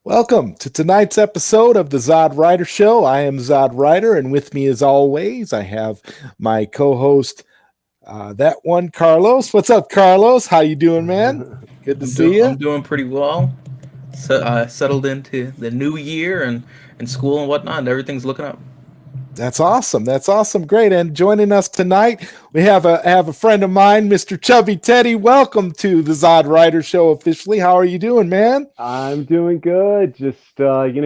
Welcome to tonight's episode of the ZodWriter Show. I am ZodWriter, and with me, as always, I have my co-host, that one, Carlos. What's up, Carlos? How you doing, man? Good to see you. I'm doing pretty well. So I settled into the new year and school and whatnot, and everything's looking up. That's awesome. That's awesome. Great. And joining us tonight, we have a friend of mine, Mr. Chubby Teddy. Welcome to the ZodWriter Show officially. How are you doing, man? I'm doing good. Just getting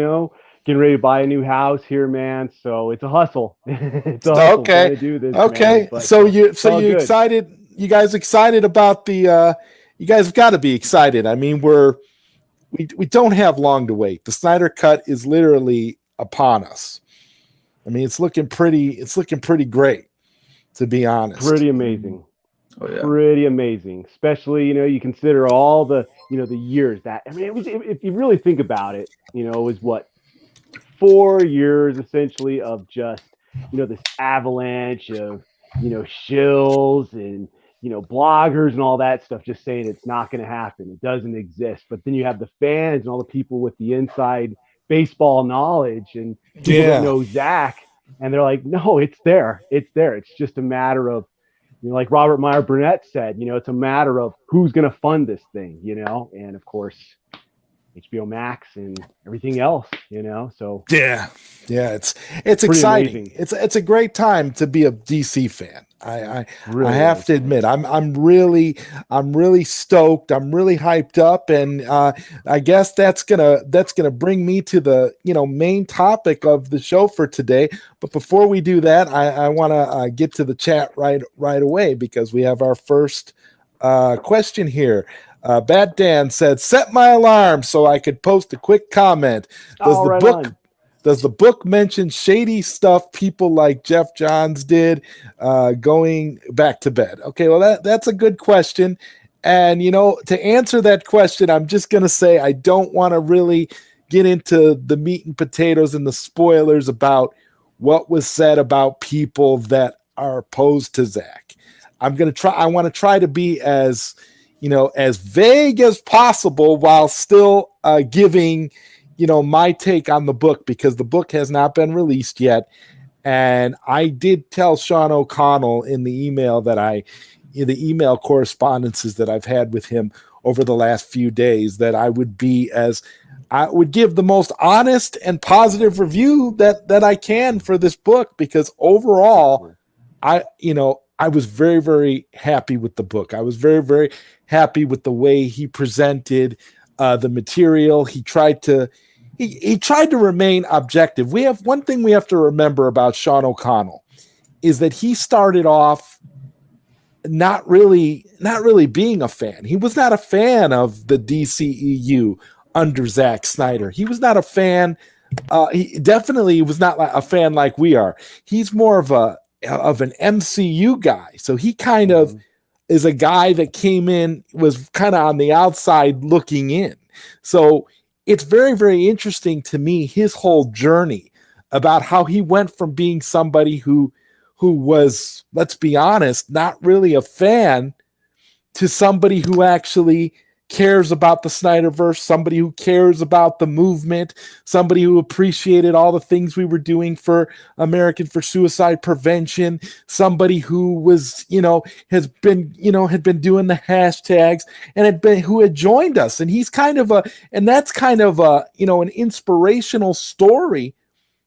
ready to buy a new house here, man. So it's a hustle. It's a hustle Okay. to do this. Okay. Man, but So you good. excited? You guys excited about the? You guys have got to be excited. I mean, we don't have long to wait. The Snyder Cut is literally upon us. I mean, it's looking pretty great, to be honest. Pretty amazing. Oh yeah. Pretty amazing. Especially, you consider all the years that, I mean, it was, if you really think about it, it was what, 4 years essentially of just, this avalanche of, shills and, bloggers and all that stuff just saying it's not going to happen. It doesn't exist. But then you have the fans and all the people with the inside baseball knowledge and people that know Zach, and they're like, no, it's there. It's there. It's just a matter of, like Robert Meyer Burnett said, it's a matter of who's going to fund this thing, and of course, HBO Max and everything else, so yeah, it's exciting. Amazing. It's a great time to be a DC fan. I Really have is. to admit, I'm really stoked. I'm really hyped up, and I guess that's gonna bring me to the main topic of the show for today. But before we do that, I want to get to the chat right away because we have our first question here. Bad Dan said, "Set my alarm so I could post a quick comment. Does the book mention shady stuff people like Jeff Johns did going back to bed?" Okay, well that's a good question. And to answer that question, I'm just gonna say I don't want to really get into the meat and potatoes and the spoilers about what was said about people that are opposed to Zach. I want to try to be as as vague as possible while still giving my take on the book, because the book has not been released yet. And I did tell Sean O'Connell in the email the email correspondences that I've had with him over the last few days, that I would give the most honest and positive review that I can for this book, because overall I was very, very happy with the book. I was very, very happy with the way he presented the material. He tried to remain objective. We have one thing we have to remember about Sean O'Connell is that he started off not really being a fan. He was not a fan of the DCEU under Zack Snyder. He was not a fan. He definitely was not a fan like we are. He's more of an MCU guy. So he kind of is a guy that came in, was kind of on the outside looking in. So it's very, very interesting to me, his whole journey about how he went from being somebody who was, let's be honest, not really a fan, to somebody who actually cares about the Snyderverse, somebody who cares about the movement, somebody who appreciated all the things we were doing for suicide prevention, somebody who was, had been doing the hashtags and who had joined us. And he's that's kind of an inspirational story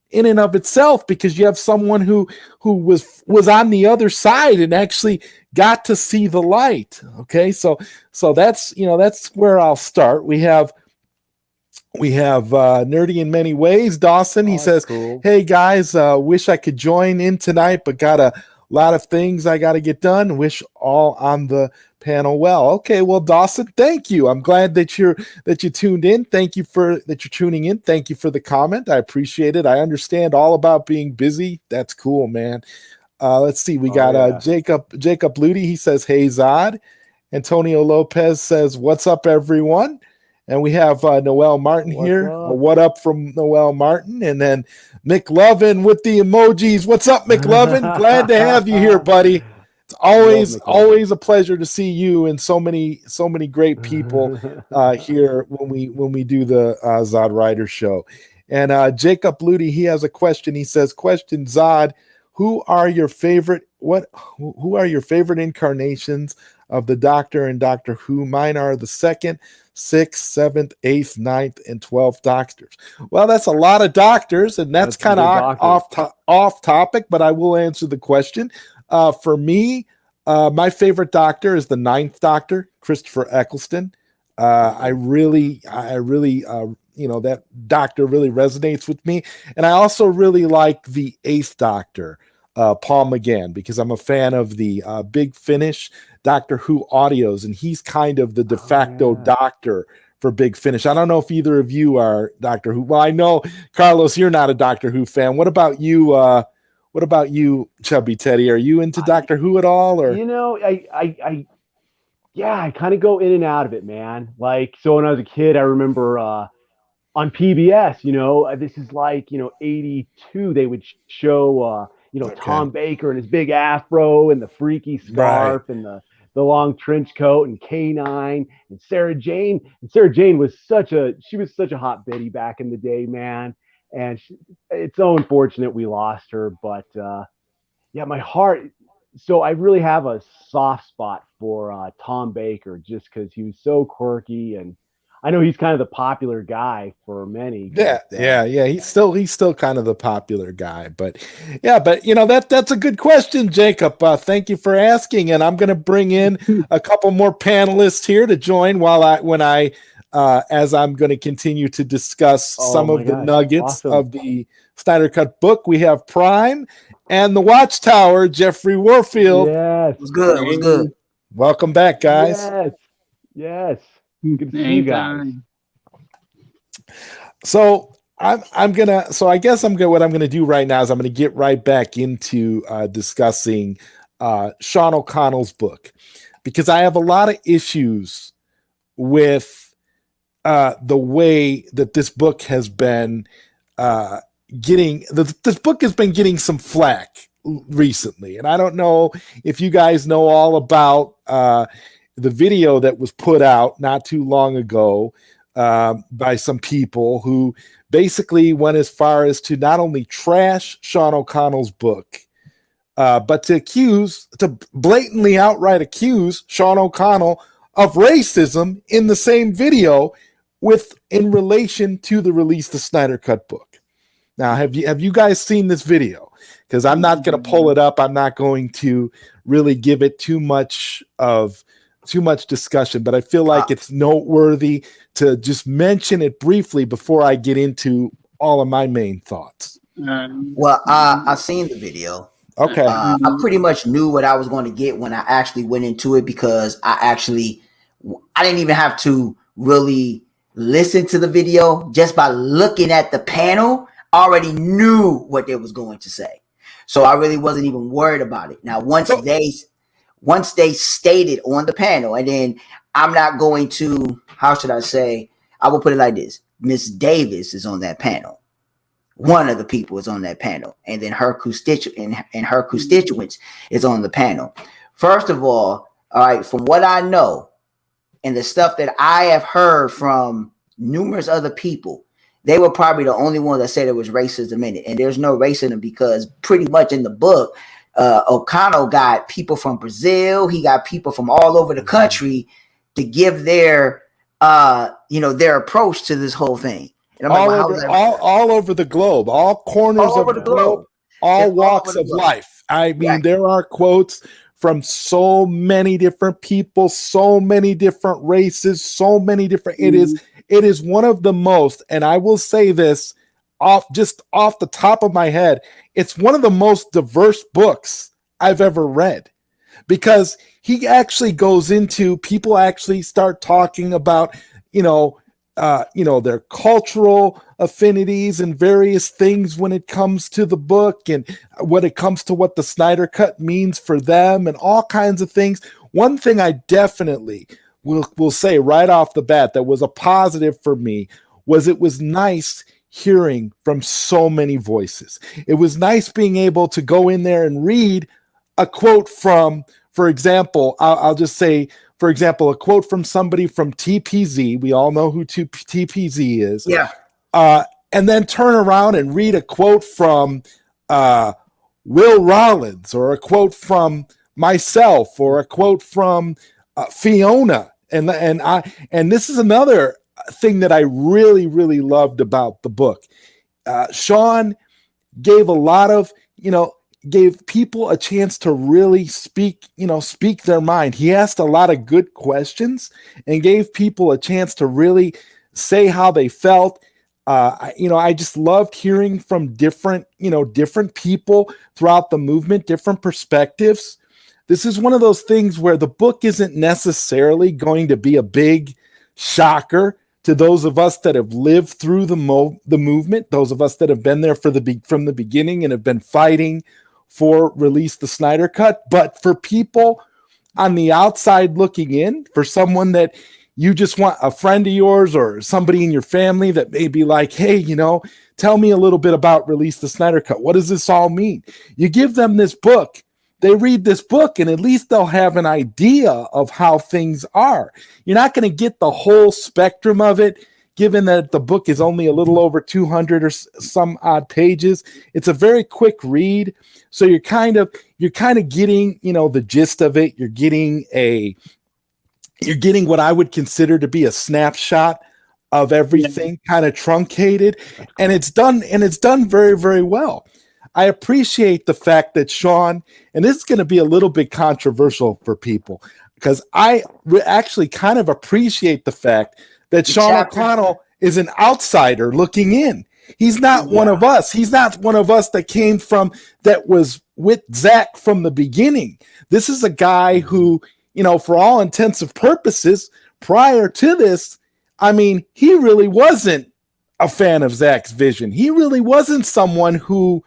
in and of itself, because you have someone who was on the other side and actually got to see the light. Okay, so that's that's where I'll start. We have Nerdy in Many Ways, Dawson. He says, cool. "Hey guys, wish I could join in tonight, but got a lot of things I got to get done. Wish all on the panel well." Okay, well, Dawson, thank you. I'm glad that you tuned in. Thank you that you're tuning in. Thank you for the comment. I appreciate it. I understand all about being busy. That's cool, man. Let's see. We got Jacob Ludi. He says, "Hey Zod." Antonio Lopez says, "What's up, everyone?" And we have Noel Martin here. What up from Noel Martin? And then McLovin with the emojis. What's up, McLovin? Glad to have you here, buddy. It's Love always a pleasure to see you and so many great people here when we do the ZodWriter show. And Jacob Ludi, he has a question. He says, "Question Zod, who are your favorite incarnations of the Doctor and Doctor Who? Mine are the second, 6th, 7th, 8th, 9th, and 12th Doctors." Well, that's a lot of doctors, and that's kind of off topic, but I will answer the question. For me, my favorite Doctor is the 9th Doctor, Christopher Eccleston. I really, that Doctor really resonates with me. And I also really like the 8th Doctor, Paul McGann, because I'm a fan of the Big Finish Doctor Who audios, and he's kind of the de facto Doctor for Big Finish. I don't know if either of you are Doctor Who. Well, I know, Carlos, you're not a Doctor Who fan. What about you? What about you, Chubby Teddy? Are you into Doctor Who at all? Or I kind of go in and out of it, man. Like, so when I was a kid, I remember on PBS, this is like 82. They would show Tom Baker and his big afro and the freaky scarf and the long trench coat and K9 and Sarah Jane. And Sarah Jane was such a hot Betty back in the day, man. And it's so unfortunate we lost her, but my heart. So I really have a soft spot for Tom Baker, just because he was so quirky, and I know he's kind of the popular guy for many. Yeah. He's still kind of the popular guy, but that's a good question, Jacob. Thank you for asking, and I'm going to bring in a couple more panelists here to join as I'm going to continue to discuss some of the nuggets of the Snyder Cut book. We have Prime and the Watchtower, Jeffrey Warfield. Yes. It was good. Welcome back, guys. Yes. Good to see you guys. So what I'm gonna do right now is I'm gonna get right back into discussing Sean O'Connell's book, because I have a lot of issues with the way that this book has been this book has been getting some flack recently. And I don't know if you guys know all about the video that was put out not too long ago by some people who basically went as far as to not only trash Sean O'Connell's book, but to blatantly outright accuse Sean O'Connell of racism in the same video in relation to the release of the Snyder Cut book. Now, have you guys seen this video? Because I'm not going to pull it up. I'm not going to really give it too much discussion, but I feel like it's noteworthy to just mention it briefly before I get into all of my main thoughts. Well, I've seen the video. Okay. I pretty much knew what I was going to get when I actually went into it, because I didn't even have to really listen to the video. Just by looking at the panel, I already knew what they was going to say. So I really wasn't even worried about it. Now, once they stated on the panel, and then I'm not going to, how should I say, I will put it like this. Miss Davis is on that panel. One of the people is on that panel, and then her constituents is on the panel. First of all right, from what I know and the stuff that I have heard from numerous other people, they were probably the only one that said it was racism in it. And there's no racism, because pretty much in the book, O'Connell got people from Brazil. He got people from all over the country to give their approach to this whole thing. And I'm all over the globe, all corners of the globe, all walks of life. I mean, there are quotes from so many different people, so many different races, so many different. It is one of the most, and I will say this off the top of my head, it's one of the most diverse books I've ever read, because he actually goes into, people actually start talking about, their cultural affinities and various things when it comes to the book, and when it comes to what the Snyder Cut means for them, and all kinds of things. One thing I definitely will say right off the bat that was a positive for me was it was nice hearing from so many voices. It was nice being able to go in there and read a quote from, for example, I'll just say, for example, a quote from somebody from TPZ. We all know who TPZ is. Yeah. And then turn around and read a quote from Will Rollins, or a quote from myself, or a quote from Fiona. And this is another thing that I really, really loved about the book. Sean gave a lot of, gave people a chance to really speak their mind. He asked a lot of good questions and gave people a chance to really say how they felt. I just loved hearing from different people throughout the movement, different perspectives. This is one of those things where the book isn't necessarily going to be a big shocker to those of us that have lived through the movement, those of us that have been there from the beginning and have been fighting for release the Snyder Cut. But for people on the outside looking in, for someone that you just want, a friend of yours or somebody in your family that may be like, hey, tell me a little bit about release the Snyder Cut. What does this all mean? You give them this book, they read this book, and at least they'll have an idea of how things are. You're not going to get the whole spectrum of it, given that the book is only a little over 200 or some odd pages. It's a very quick read. So you're kind of getting, the gist of it. You're getting what I would consider to be a snapshot of everything, kind of truncated, and it's done very, very well. I appreciate the fact that Sean, and this is going to be a little bit controversial for people, because I actually kind of appreciate the fact that Sean O'Connell is an outsider looking in. He's not one of us. He's not one of us that that was with Zach from the beginning. This is a guy who, for all intents and purposes, prior to this, he really wasn't a fan of Zach's vision. He really wasn't someone who,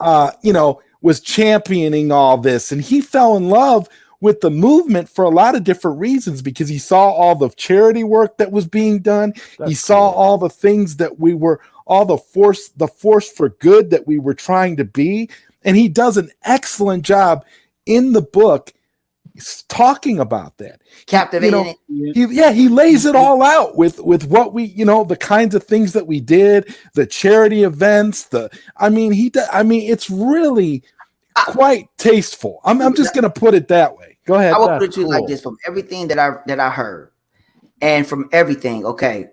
was championing all this. And he fell in love with the movement for a lot of different reasons, because he saw all the charity work that was being done. He saw all the things that all the force for good that we were trying to be. And he does an excellent job in the book talking about that. Captivating. He lays it all out with what we, the kinds of things that we did, the charity events, it's really quite tasteful. I'm just going to put it that way. Go ahead. I will put it to you like this: from everything that I heard, and from everything,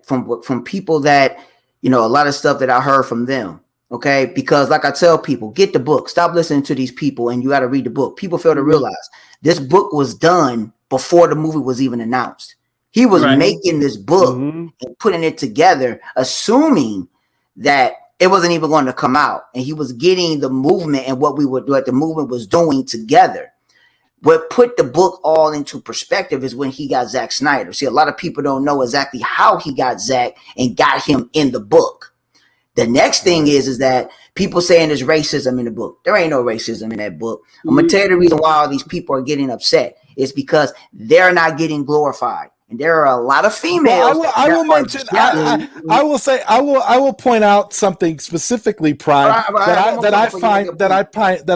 from people that, a lot of stuff that I heard from them. Okay, because like I tell people, get the book. Stop listening to these people, and you got to read the book. People fail to realize this book was done before the movie was even announced. He was making this book and putting it together, assuming that it wasn't even going to come out, and he was getting the movement and what the movement was doing together. What put the book all into perspective is when he got Zack Snyder. See, a lot of people don't know exactly how he got Zack and got him in the book. The next thing is that people saying there's racism in the book. There ain't no racism in that book. I'm going to tell you the reason why all these people are getting upset. It's because they're not getting glorified. And there are a lot of females. Well, I will mention. I will say. I will point out something specifically, Prime, that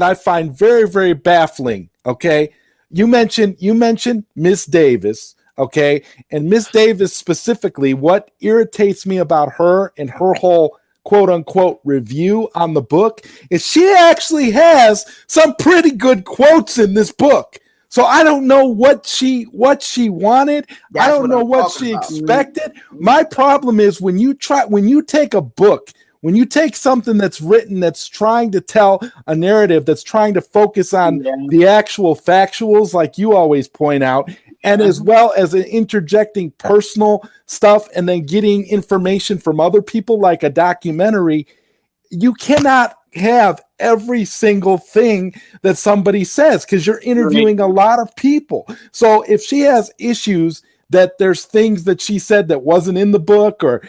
I find very, very baffling. Okay, you mentioned Miss Davis. Okay, and Miss Davis specifically, what irritates me about her and her whole quote unquote review on the book is she actually has some pretty good quotes in this book. So I don't know what she wanted. I don't know what she expected. My problem is when you take a book, when you take something that's written, that's trying to tell a narrative, that's trying to focus on the actual factuals, like you always point out, and as well as interjecting personal stuff and then getting information from other people like a documentary, you cannot have every single thing that somebody says because you're interviewing a lot of people. So if she has issues that there's things that she said that wasn't in the book, or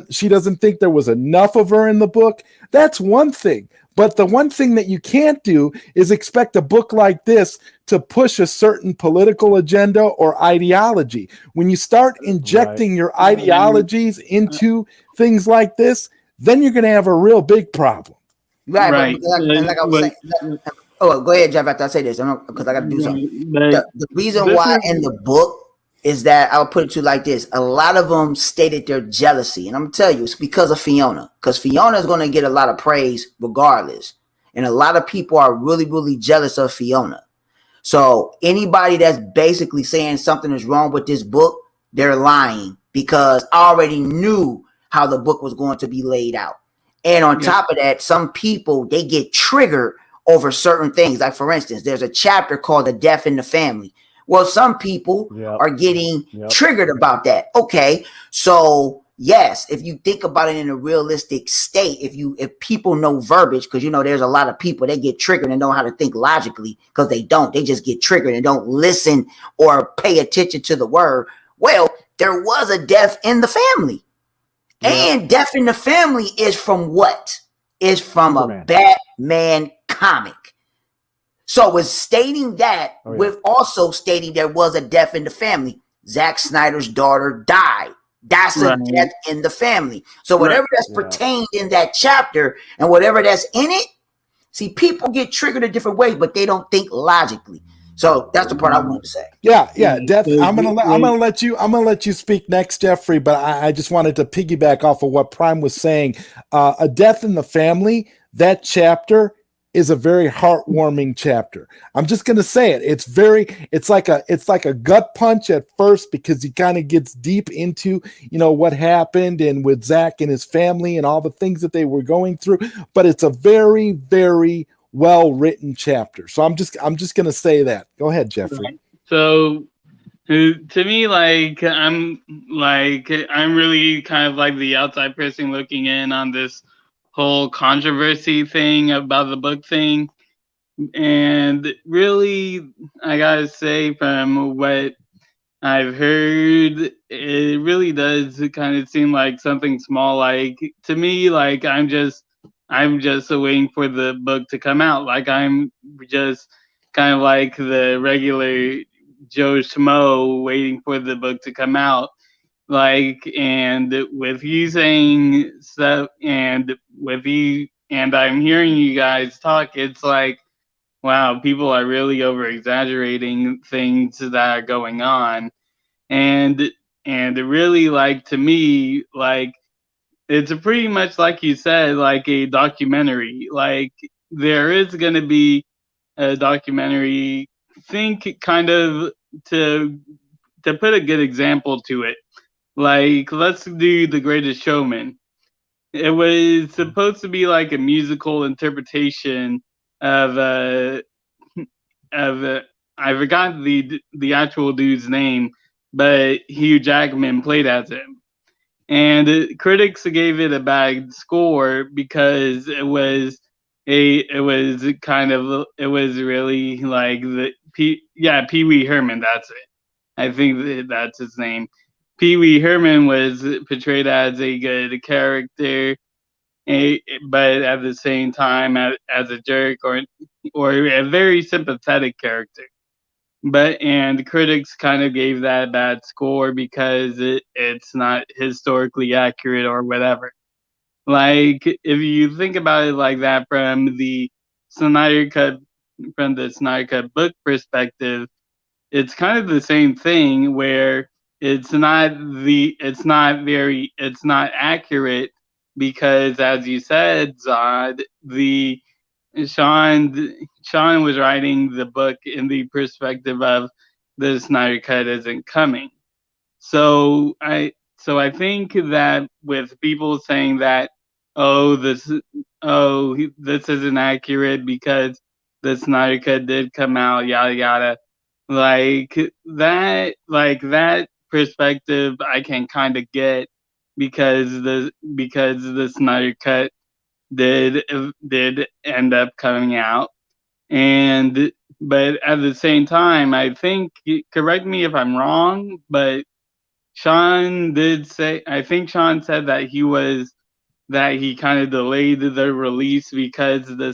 she doesn't think there was enough of her in the book, that's one thing. But the one thing that you can't do is expect a book like this to push a certain political agenda or ideology. When you start injecting your ideologies into things like this, then you're going to have a real big problem. Right. Like I was saying, Oh, go ahead, Jeff. After I say this, because I got to do something. But The reason this why is in the book is that I'll put it to you like this: a lot of them stated their jealousy, and I'm gonna tell you it's because of Fiona. Because Fiona is going to get a lot of praise regardless, and a lot of people are really, really jealous of Fiona. So anybody that's basically saying something is wrong with this book, they're lying because I already knew how the book was going to be laid out. And on top of that, some people, they get triggered over certain things. Like, for instance, there's a chapter called The Death in the Family. Well, some people are getting triggered about that. Okay, so yes, if you think about it in a realistic state, if people know verbiage, because you know there's a lot of people that get triggered and know how to think logically, because they just get triggered and don't listen or pay attention to the word. Well, there was a death in the family. And Death in the Family is from what? Is from Superman. A Batman comic. So it's stating that with also stating there was a death in the family. Zack Snyder's daughter died. That's a death in the family. So whatever that's pertained in that chapter and whatever that's in it, see, people get triggered in different ways, but they don't think logically. So that's the part I wanted to say. Yeah. Death. I'm gonna let you speak next, Jeffrey. But I just wanted to piggyback off of what Prime was saying. A Death in the Family. That chapter is a very heartwarming chapter. I'm just gonna say it. It's like a gut punch at first because he kind of gets deep into what happened and with Zach and his family and all the things that they were going through. But it's a very, very well-written chapter. So I'm just gonna say that. Go ahead, Jeffrey. So to me, I'm really kind of like the outside person looking in on this whole controversy thing about the book thing. And really, I gotta say, from what I've heard, it really does kind of seem like something small. Like, to me, like I'm just waiting for the book to come out. Like, I'm just kind of like the regular Joe Schmo waiting for the book to come out. Like, and with you saying stuff, and I'm hearing you guys talk, it's like, wow, people are really over exaggerating things that are going on. And really, like, to me, like, it's pretty much like you said, like a documentary. Like, there is going to be a documentary. Think kind of to put a good example to it. Like, let's do The Greatest Showman. It was supposed to be like a musical interpretation of I forgot the actual dude's name, but Hugh Jackman played as him. And critics gave it a bad score because it was really like Pee Wee Herman. That's it. I think that's his name. Pee Wee Herman was portrayed as a good character, but at the same time as a jerk or a very sympathetic character. And critics kind of gave that a bad score because it's not historically accurate or whatever. Like, if you think about it like that from the Snyder Cut book perspective, it's kind of the same thing where it's not accurate because, as you said, Zod, Sean was writing the book in the perspective of the Snyder Cut isn't coming. So I think that with people saying that, this isn't accurate because the Snyder Cut did come out, yada yada, like that perspective I can kind of get because the Snyder Cut did end up coming out. But at the same time, I think, correct me if I'm wrong, but Sean said that he kind of delayed the release because the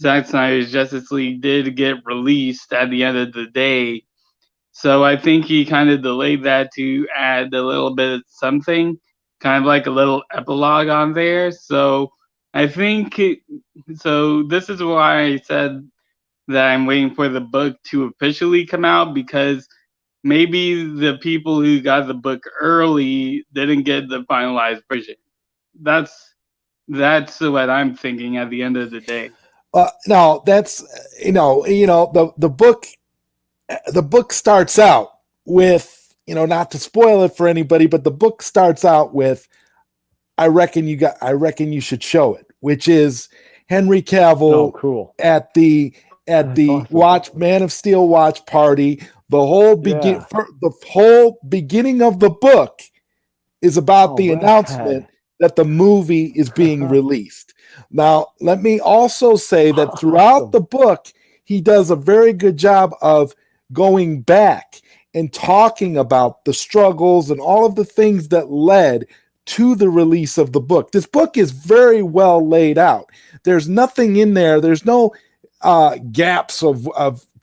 Zack Snyder's Justice League did get released at the end of the day. So I think he kind of delayed that to add a little bit of something, kind of like a little epilogue on there. So I think so. This is why I said that I'm waiting for the book to officially come out, because maybe the people who got the book early didn't get the finalized version. That's what I'm thinking at the end of the day. No, that's the book starts out with, not to spoil it for anybody, but the book starts out with, I reckon you should show it, which is Henry Cavill at the awesome. Man of Steel watch party. The whole beginning of the book is about the announcement that the movie is being released. Now, let me also say that throughout the book, he does a very good job of going back and talking about the struggles and all of the things that led to the release of the book. This book is very well laid out. There's nothing in there. There's no gaps of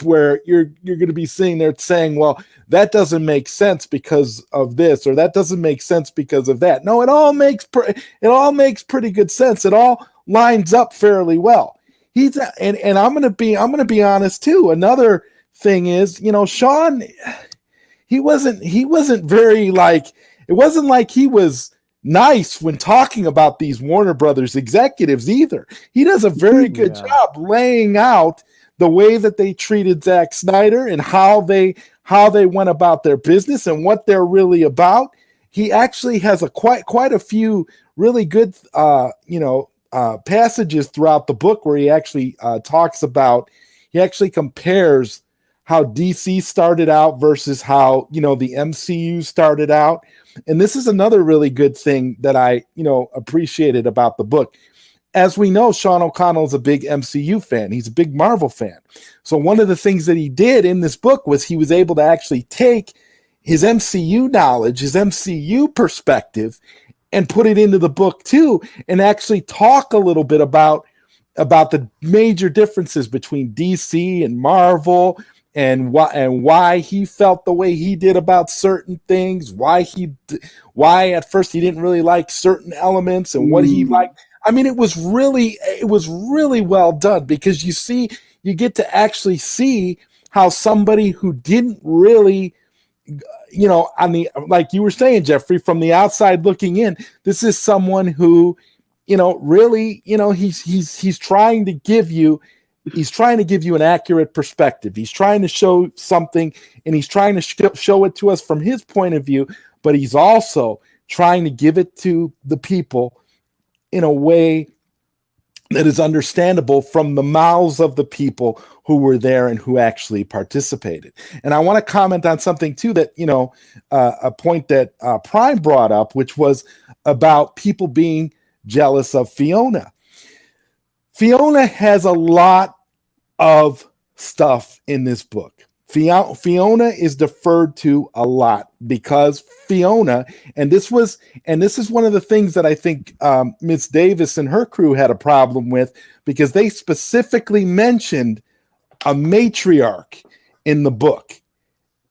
where you're going to be sitting there saying, well, that doesn't make sense because of this, or that doesn't make sense because of that. No, it all makes pretty good sense. It all lines up fairly well. And I'm going to be honest too. Another thing is, Sean, he wasn't very it wasn't like he was nice when talking about these Warner Brothers executives either. He does a very good job laying out the way that they treated Zack Snyder and how they went about their business and what they're really about. He actually has quite a few really good passages throughout the book where he actually compares how DC started out versus how, the MCU started out. And this is another really good thing that I, appreciated about the book. As we know, Sean O'Connell is a big MCU fan. He's a big Marvel fan. So one of the things that he did in this book was he was able to actually take his MCU knowledge, his MCU perspective, and put it into the book too, and actually talk a little bit about the major differences between DC and Marvel, and why he felt the way he did about certain things, why at first he didn't really like certain elements, and what he liked. I mean, it was really well done, because you get to actually see how somebody who didn't really, like you were saying, Jeffrey, from the outside looking in, this is someone who, really, he's trying to give you an accurate perspective. He's trying to show something, and he's trying to show it to us from his point of view, but he's also trying to give it to the people in a way that is understandable from the mouths of the people who were there and who actually participated. And I want to comment on something too that, a point that Prime brought up, which was about people being jealous of Fiona. Fiona has a lot of stuff in this book. Fiona is deferred to a lot because Fiona, and this is one of the things that I think Miss Davis and her crew had a problem with, because they specifically mentioned a matriarch in the book.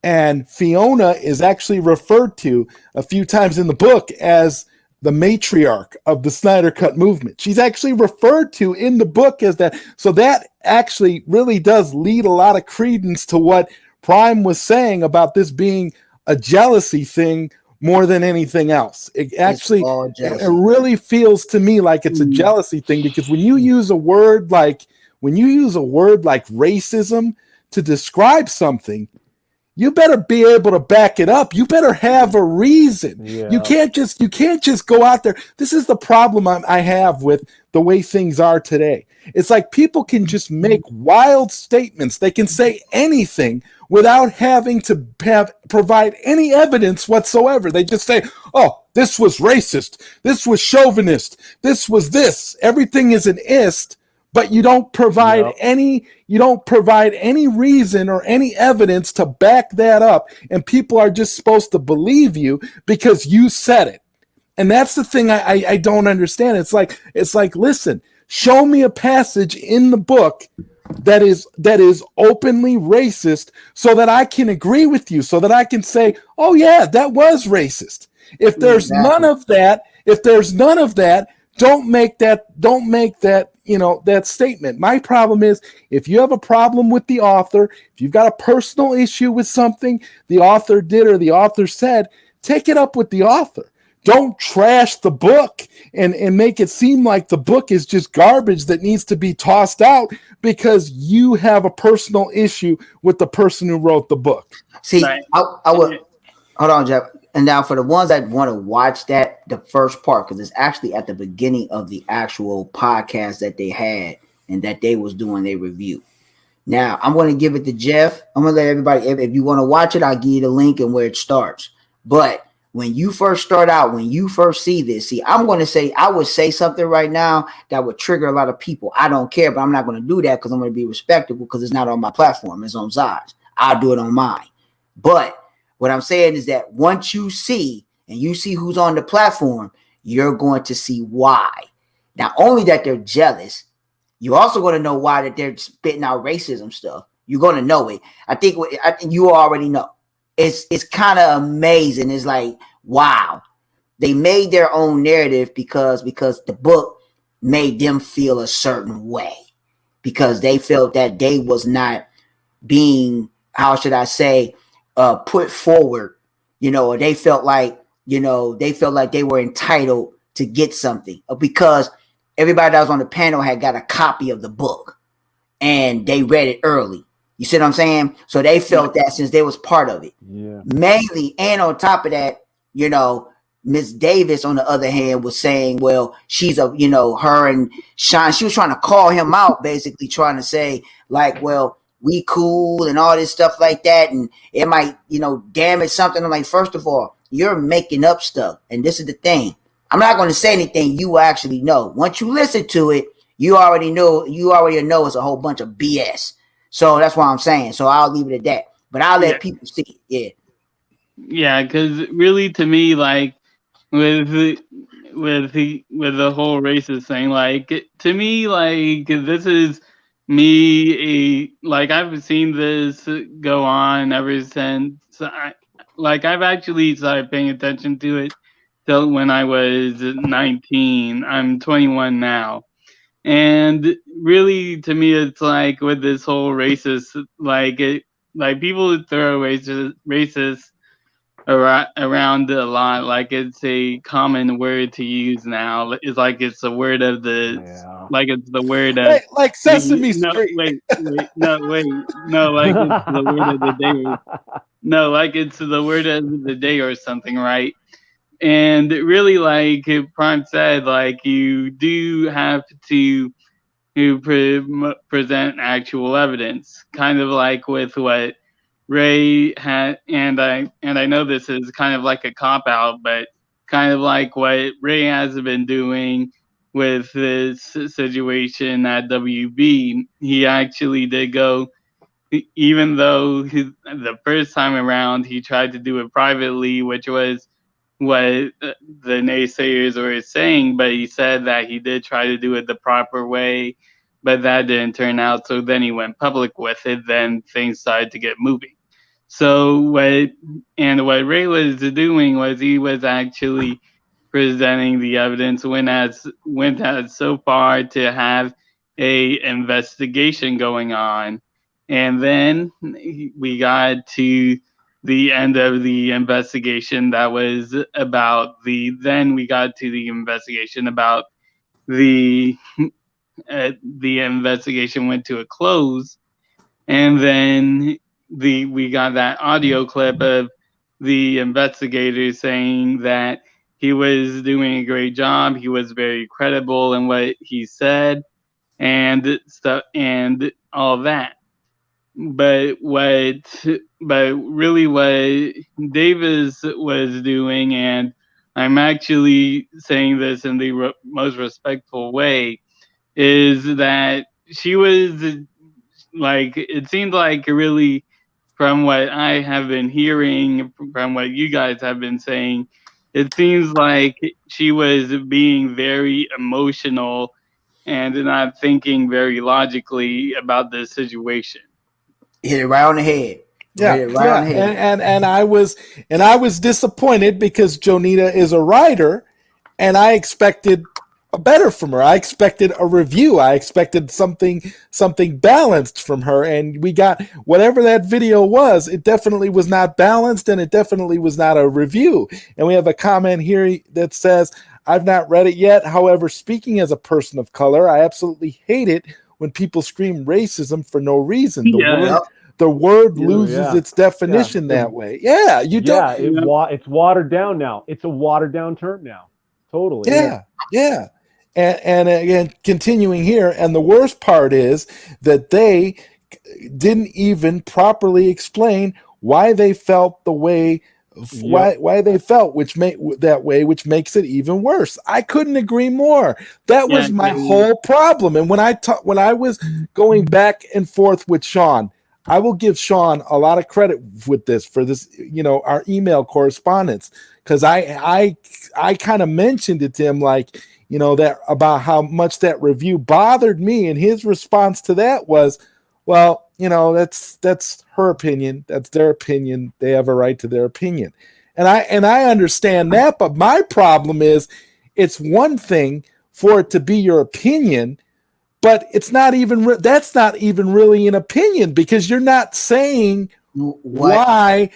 And Fiona is actually referred to a few times in the book as the matriarch of the Snyder Cut movement. She's actually referred to in the book as that. So that actually really does lead a lot of credence to what Prime was saying about this being a jealousy thing more than anything else. It actually, it really feels to me like it's a jealousy thing, because when you use a word like racism to describe something, you better be able to back it up. You better have a reason. Yeah. You can't just go out there. This is the problem I have with the way things are today. It's like people can just make wild statements. They can say anything without having to provide any evidence whatsoever. They just say, oh, this was racist. This was chauvinist. This was this. Everything is an ist. But you don't provide any reason or any evidence to back that up, and people are just supposed to believe you because you said it. And that's the thing I don't understand. It's like, listen, show me a passage in the book that is openly racist so that I can agree with you, so that I can say, oh yeah, that was racist. If there's none of that, don't make that, that statement. My problem is, if you have a problem with the author, if you've got a personal issue with something the author did or the author said, take it up with the author. Don't trash the book and make it seem like the book is just garbage that needs to be tossed out because you have a personal issue with the person who wrote the book. See, Right. I would hold on, Jeff. And now for the ones that want to watch that, the first part, because it's actually at the beginning of the actual podcast that they had and that they was doing their review. Now I'm going to give it to Jeff. I'm going to let everybody, if you want to watch it, I'll give you the link and where it starts. But when you first start out, when you first see this, I'm going to say, I would say something right now that would trigger a lot of people. I don't care, but I'm not going to do that because I'm going to be respectable because it's not on my platform. It's on Zod's. I'll do it on mine. But what I'm saying is that once you see and you see who's on the platform, you're going to see why. Not only that they're jealous, you're also going to know why that they're spitting out racism stuff. You're going to know it. I think you already know. It's kind of amazing. It's like, wow, they made their own narrative because the book made them feel a certain way because they felt that they was not being, how should I say, put forward, or they felt like they were entitled to get something because everybody that was on the panel had got a copy of the book and they read it early. You see what I'm saying? So they felt that since they was part of it. Yeah. Mainly, and on top of that, Miss Davis, on the other hand, was saying, well, she's her and Sean, she was trying to call him out, basically trying to say, like, well, we cool and all this stuff like that, and it might, damage something. I'm like, first of all, you're making up stuff. And this is the thing. I'm not going to say anything you actually know. Once you listen to it, you already know it's a whole bunch of BS. So that's what I'm saying. So I'll leave it at that. But I'll let people see it. Yeah. Yeah, because really, to me, like with the whole racist thing, like to me, like this is me. I've seen this go on ever since. I've actually started paying attention to it till when I was 19. I'm 21 now. And really, to me, it's like with this whole racist, like people throw racist around a lot. Like it's a common word to use now. It's like it's the word of like it's the word of like Sesame Street. Like it's the word of the day. No, like it's the word of the day or something, right? And really, like Prime said, like you do have to present actual evidence, kind of like with what Ray had, and I know this is kind of like a cop out, but kind of like what Ray has been doing with this situation at WB. He actually did go, even though the first time around he tried to do it privately, which was what the naysayers were saying, but he said that he did try to do it the proper way, but that didn't turn out. So then he went public with it. Then things started to get moving. So what Ray was doing was he was actually presenting the evidence, went as so far to have a investigation going on, and then we got to the end of the investigation that was about we got to the investigation about the investigation went to a close, and then we got that audio clip of the investigator saying that he was doing a great job, he was very credible in what he said and stuff and all that. But really what Davis was doing, and I'm actually saying this in the most respectful way, is that she was like, it seemed like really from what I have been hearing, from what you guys have been saying, it seems like she was being very emotional and not thinking very logically about this situation. Hit it right on the head. And I was disappointed because Jonita is a writer, and I expected better from her. I expected a review. I expected something balanced from her, and we got whatever that video was. It definitely was not balanced, and it definitely was not a review. And we have a comment here that says, I've not read it yet. However, speaking as a person of color, I absolutely hate it when people scream racism for no reason. The word loses its definition that way. Yeah, it's watered down now. It's a watered down term now. Totally. Yeah. And again, continuing here, and the worst part is that they didn't even properly explain why they felt the way, why they felt which makes it even worse. I couldn't agree more. That was my whole problem. And when I was going back and forth with Sean, I will give Sean a lot of credit with this for this, our email correspondence, because I kind of mentioned it to him, like, that about how much that review bothered me, and his response to that was, well, that's her opinion, that's their opinion, they have a right to their opinion, and I understand that, but my problem is, it's one thing for it to be your opinion. But it's not even that's not even really an opinion, because you're not saying why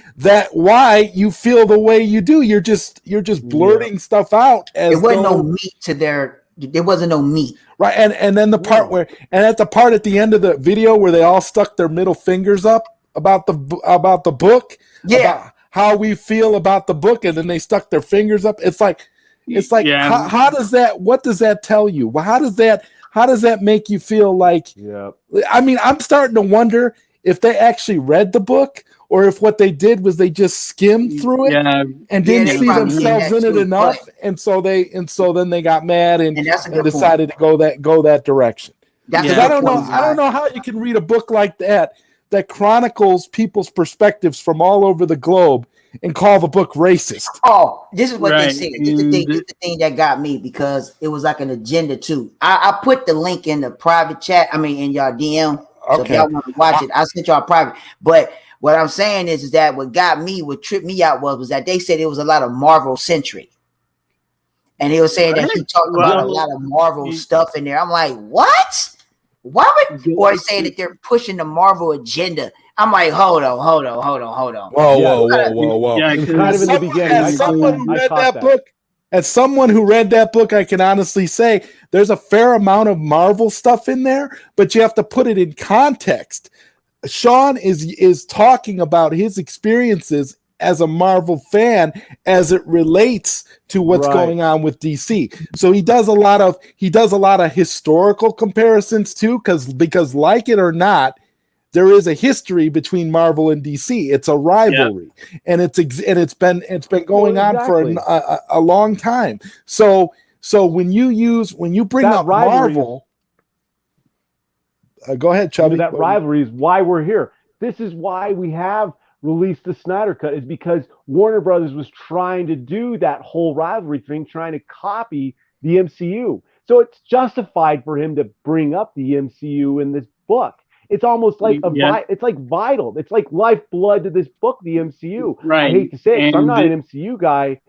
you feel the way you do. You're just blurting stuff out. As there wasn't no meat to there wasn't no meat. Right. And then the part at the end of the video where they all stuck their middle fingers up about the book, about how we feel about the book, and then they stuck their fingers up. It's like how does that, what does that tell you? Well, how does that make you feel like? Yeah. I mean, I'm starting to wonder if they actually read the book, or if what they did was they just skimmed through it and didn't see themselves in it enough, and so then they got mad and decided to go that direction. Because I don't know how you can read a book like that chronicles people's perspectives from all over the globe and call the book racist. Oh, this is what they said. This is the thing that got me, because it was like an agenda too. I put the link in the private chat. I mean, in your DM. So if y'all want to watch it, I sent y'all private. But what I'm saying is that what tripped me out was that they said it was a lot of Marvel centric, and he was saying that he talked about a lot of Marvel stuff in there. I'm like, what? Why would? Or saying that they're pushing the Marvel agenda. I'm like, hold on. Whoa. Yeah, kind of in the beginning. As someone who read that book, I can honestly say there's a fair amount of Marvel stuff in there, but you have to put it in context. Sean is talking about his experiences as a Marvel fan as it relates to what's going on with DC. So he does a lot of historical comparisons too, because like it or not, there is a history between Marvel and DC. It's a rivalry, and it's been going on for a long time. So when you bring up Marvel, go ahead, Chubby. That rivalry is why we're here. This is why we have released the Snyder Cut, is because Warner Brothers was trying to do that whole rivalry thing, trying to copy the MCU. So it's justified for him to bring up the MCU in this book. It's almost like it's like vital. It's like lifeblood to this book, the MCU. Right. I hate to say it, I'm not an MCU guy,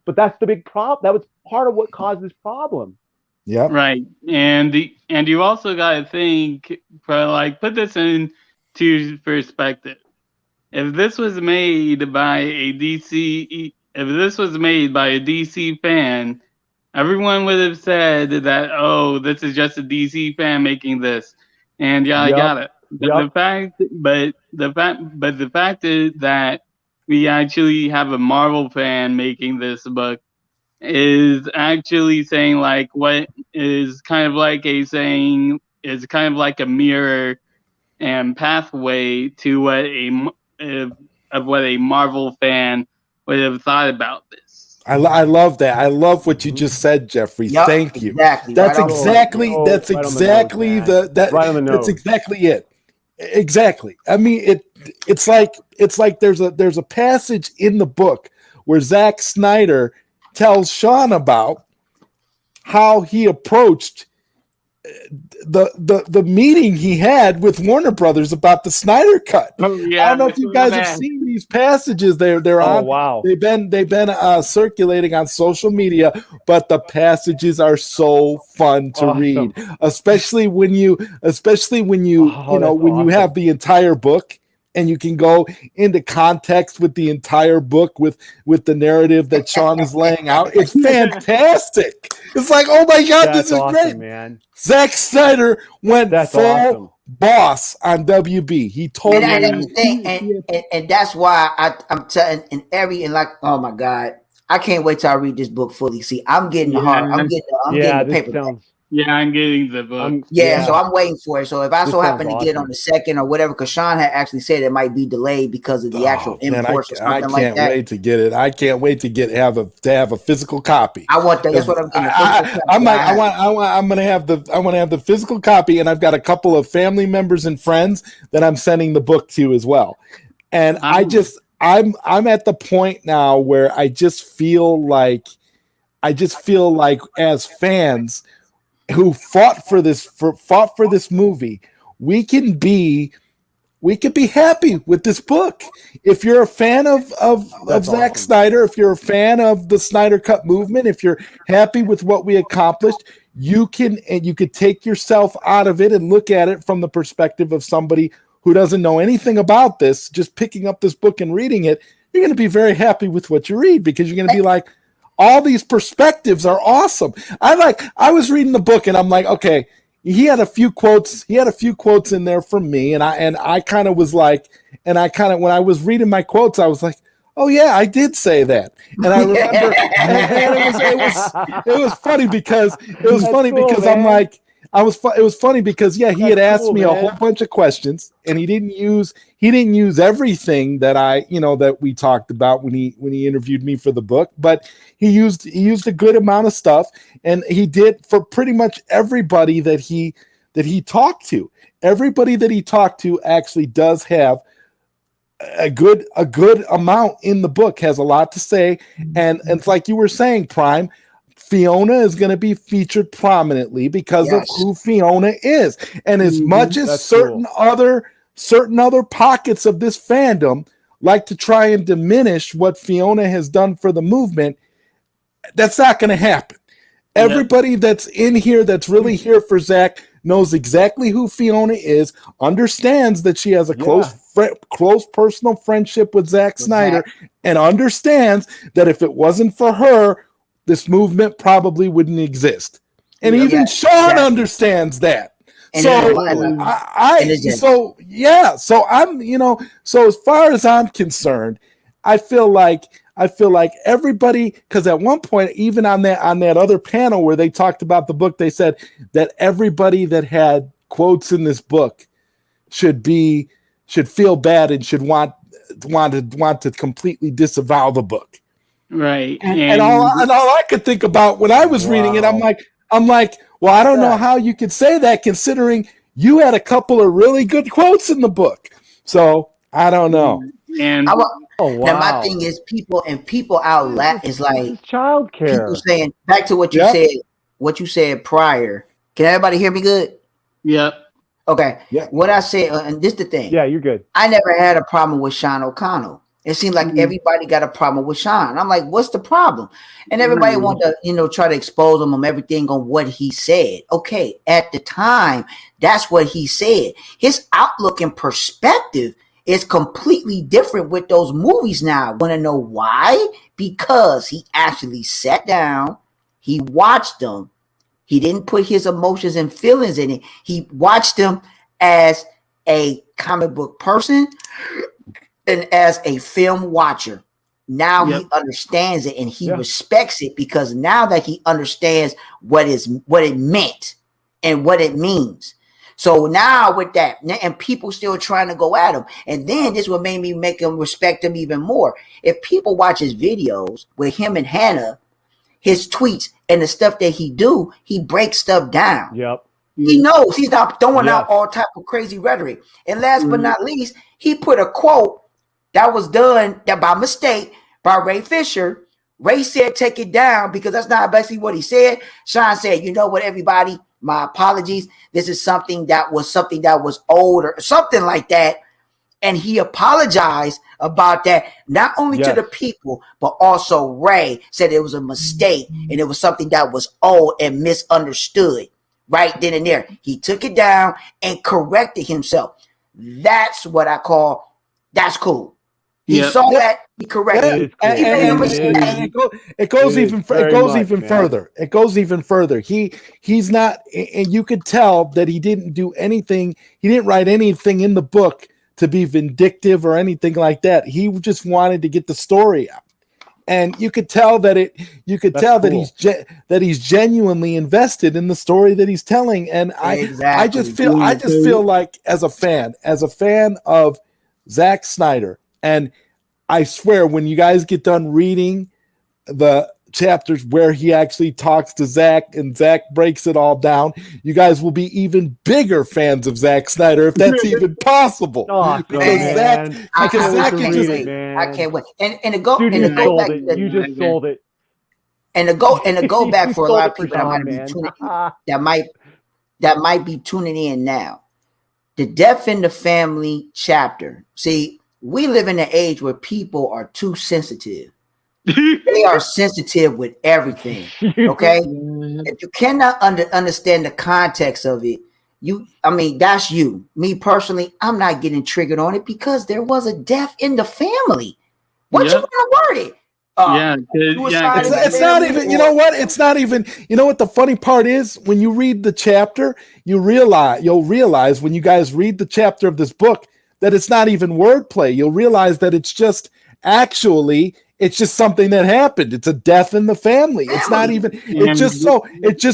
but that's the big problem. That was part of what caused this problem. Yeah. Right. And you also got to think, put this into perspective. If this was made by a DC fan, everyone would have said that, oh, this is just a DC fan making this. And I got it. The fact is that we actually have a Marvel fan making this book is actually saying what is kind of like a saying is kind of like a mirror and pathway to what a Marvel fan would have thought about this. I love that. I love what you just said, Jeffrey. Thank you. Exactly. That's exactly it. Exactly. I mean, it's like there's a passage in the book where Zack Snyder tells Sean about how he approached the meeting he had with Warner Brothers about the Snyder Cut. Oh, yeah, I don't know if you guys have seen these passages. They're on. Wow. They've been circulating on social media, but the passages are so fun to read, especially when you when you have the entire book. And you can go into context with the entire book with the narrative that Sean is laying out. It's fantastic. It's like, oh my God, this is great, man. Zack Snyder went full boss on WB. He told and that's why I'm telling oh my God, I can't wait till I read this book fully. See, I'm getting getting the paper. Yeah, I'm getting the book. So I'm waiting for it. So if I happen to get it on the second or whatever, because Sean had actually said it might be delayed because of the actual imports or something like that. I can't wait to get it. I can't wait to have a physical copy. I want that. That's what I'm getting. I'm gonna have the physical copy, and I've got a couple of family members and friends that I'm sending the book to as well. And I'm at the point now where I just feel like as fans who fought for this movie, we can be happy with this book. If you're a fan of Zack Snyder, if you're a fan of the Snyder Cut movement, if you're happy with what we accomplished, you could take yourself out of it and look at it from the perspective of somebody who doesn't know anything about this, just picking up this book and reading it. You're going to be very happy with what you read, because you're going to be like, all these perspectives are awesome. I was reading the book and I'm like, okay, he had a few quotes in there from me. And I kind of was like, when I was reading my quotes, I was like, oh yeah, I did say that. And I remember, and it was funny because I'm like, it was funny because he had asked me a whole bunch of questions, and he didn't use everything that that we talked about when he interviewed me for the book, but he used a good amount of stuff, and he did for pretty much everybody that he talked to. Everybody that he talked to actually does have a good amount in the book, has a lot to say, and it's like you were saying, Prime. Fiona is going to be featured prominently because of who Fiona is. And as much as certain other pockets of this fandom like to try and diminish what Fiona has done for the movement, that's not going to happen. Everybody that's in here, that's really here for Zack, knows exactly who Fiona is, understands that she has a close personal friendship with Zack Snyder, and understands that if it wasn't for her, this movement probably wouldn't exist. And even Sean understands that. And so as far as I'm concerned, I feel like everybody, because at one point, even on that other panel where they talked about the book, they said that everybody that had quotes in this book should feel bad and should want to completely disavow the book. Right. And all I could think about when I was reading it, I'm like, well, I don't know how you could say that, considering you had a couple of really good quotes in the book. So I don't know. And now my thing is people out loud is like childcare. People saying, back to what you said prior. Can everybody hear me good? Yep. Okay. Yeah. What I said, and this the thing. Yeah, you're good. I never had a problem with Sean O'Connell. It seemed like everybody got a problem with Sean. I'm like, what's the problem? And everybody wanted to, try to expose him on everything on what he said. Okay, at the time, that's what he said. His outlook and perspective is completely different with those movies now. Want to know why? Because he actually sat down, he watched them. He didn't put his emotions and feelings in it. He watched them as a comic book person and as a film watcher. Now he understands it and he respects it, because now that he understands what it meant and what it means. So now with that, and people still trying to go at him. And then this what made me make him respect him even more. If people watch his videos with him and Hannah, his tweets and the stuff that he do, he breaks stuff down. Yep. He knows he's not throwing out all type of crazy rhetoric. And last but not least, he put a quote that was done by mistake by Ray Fisher. Ray said, take it down, because that's not basically what he said. Sean said, you know what, everybody, My apologies. This is something that was old or something like that. And he apologized about that, not only to the people, but also Ray said it was a mistake and it was something that was old and misunderstood right then and there. He took it down and corrected himself. That's what I call, that's cool. He saw that, he corrected it. It goes even further. It goes even further. He's not, and you could tell that he didn't do anything. He didn't write anything in the book to be vindictive or anything like that. He just wanted to get the story out, and you could tell that that he's genuinely invested in the story that he's telling. And I just feel like as a fan of Zack Snyder, and I swear when you guys get done reading the chapters where he actually talks to Zack and Zack breaks it all down, you guys will be even bigger fans of Zack Snyder, if that's even possible. I can't wait. And to go back, you just sold it. And to go back for a lot of people that might be tuning in now. The Death in the Family chapter. See, we live in an age where people are too sensitive. They are sensitive with everything. Okay, if you cannot understand the context of it, that's you. Me personally, I'm not getting triggered on it because there was a death in the family. What you gonna word it? It's not even. You know what? It's not even. You know what the funny part is? When you read the chapter, you'll realize when you guys read the chapter of this book that it's not even wordplay. You'll realize that it's just something that happened. It's a death in the family. It's not even, it just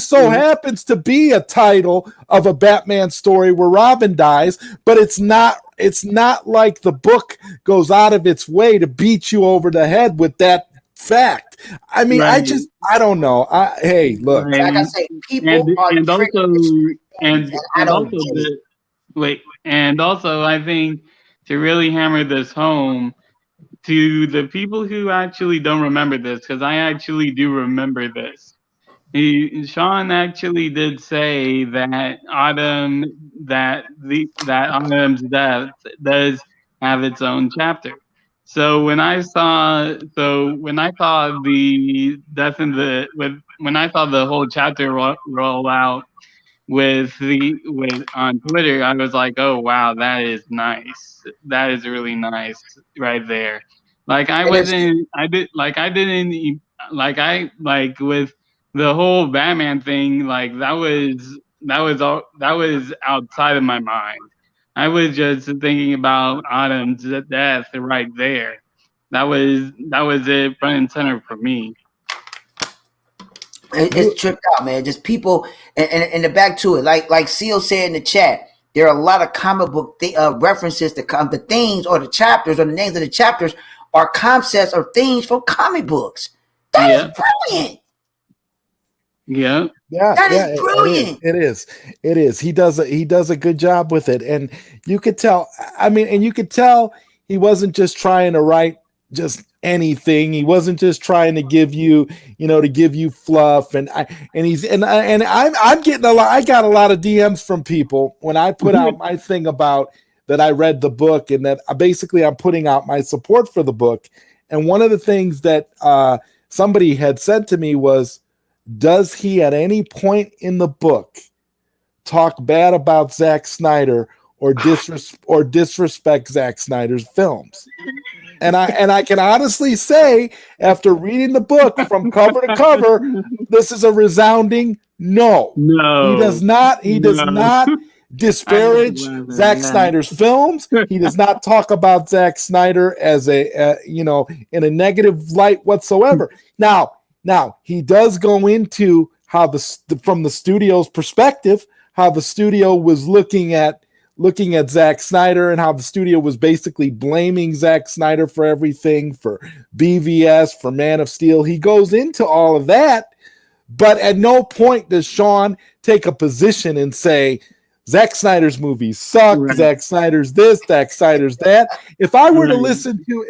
so happens to be a title of a Batman story where Robin dies, but it's not like the book goes out of its way to beat you over the head with that fact. I mean, I don't know. Hey, look, like I say, people and also I think to really hammer this home to the people who actually don't remember this, because I actually do remember this. Sean actually did say that Autumn's death does have its own chapter. So when I saw the death when I saw the whole chapter roll out on Twitter, I was like, oh wow, that is nice. That is really nice right there. Like with the whole Batman thing, like that was outside of my mind. I was just thinking about Autumn's death right there. That was it, front and center for me. It's tripped out, man. Just people, and back to it, like Seal said in the chat, there are a lot of comic book references to the themes or the chapters or the names of the chapters are concepts or things from comic books. That is brilliant. That is brilliant. It is. He does a good job with it, and you could tell. I mean, and you could tell he wasn't just trying to write just anything. He wasn't just trying to give you, fluff. And I'm getting a lot. I got a lot of DMs from people when I put out my thing about that I read the book, and that basically I'm putting out my support for the book. And one of the things that somebody had said to me was, does he at any point in the book talk bad about Zack Snyder or disrespect Zack Snyder's films? And I can honestly say, after reading the book from cover to cover, this is a resounding no. No, he does not. He does not disparage Zack Snyder's films. He does not talk about Zack Snyder as in a negative light whatsoever. Now he does go into how from the studio's perspective, how the studio was looking at Zack Snyder and how the studio was basically blaming Zack Snyder for everything, for BVS, for Man of Steel. He goes into all of that, but at no point does Sean take a position and say, Zack Snyder's movies suck. Right. Zack Snyder's this, Zack Snyder's that. If I were to listen to,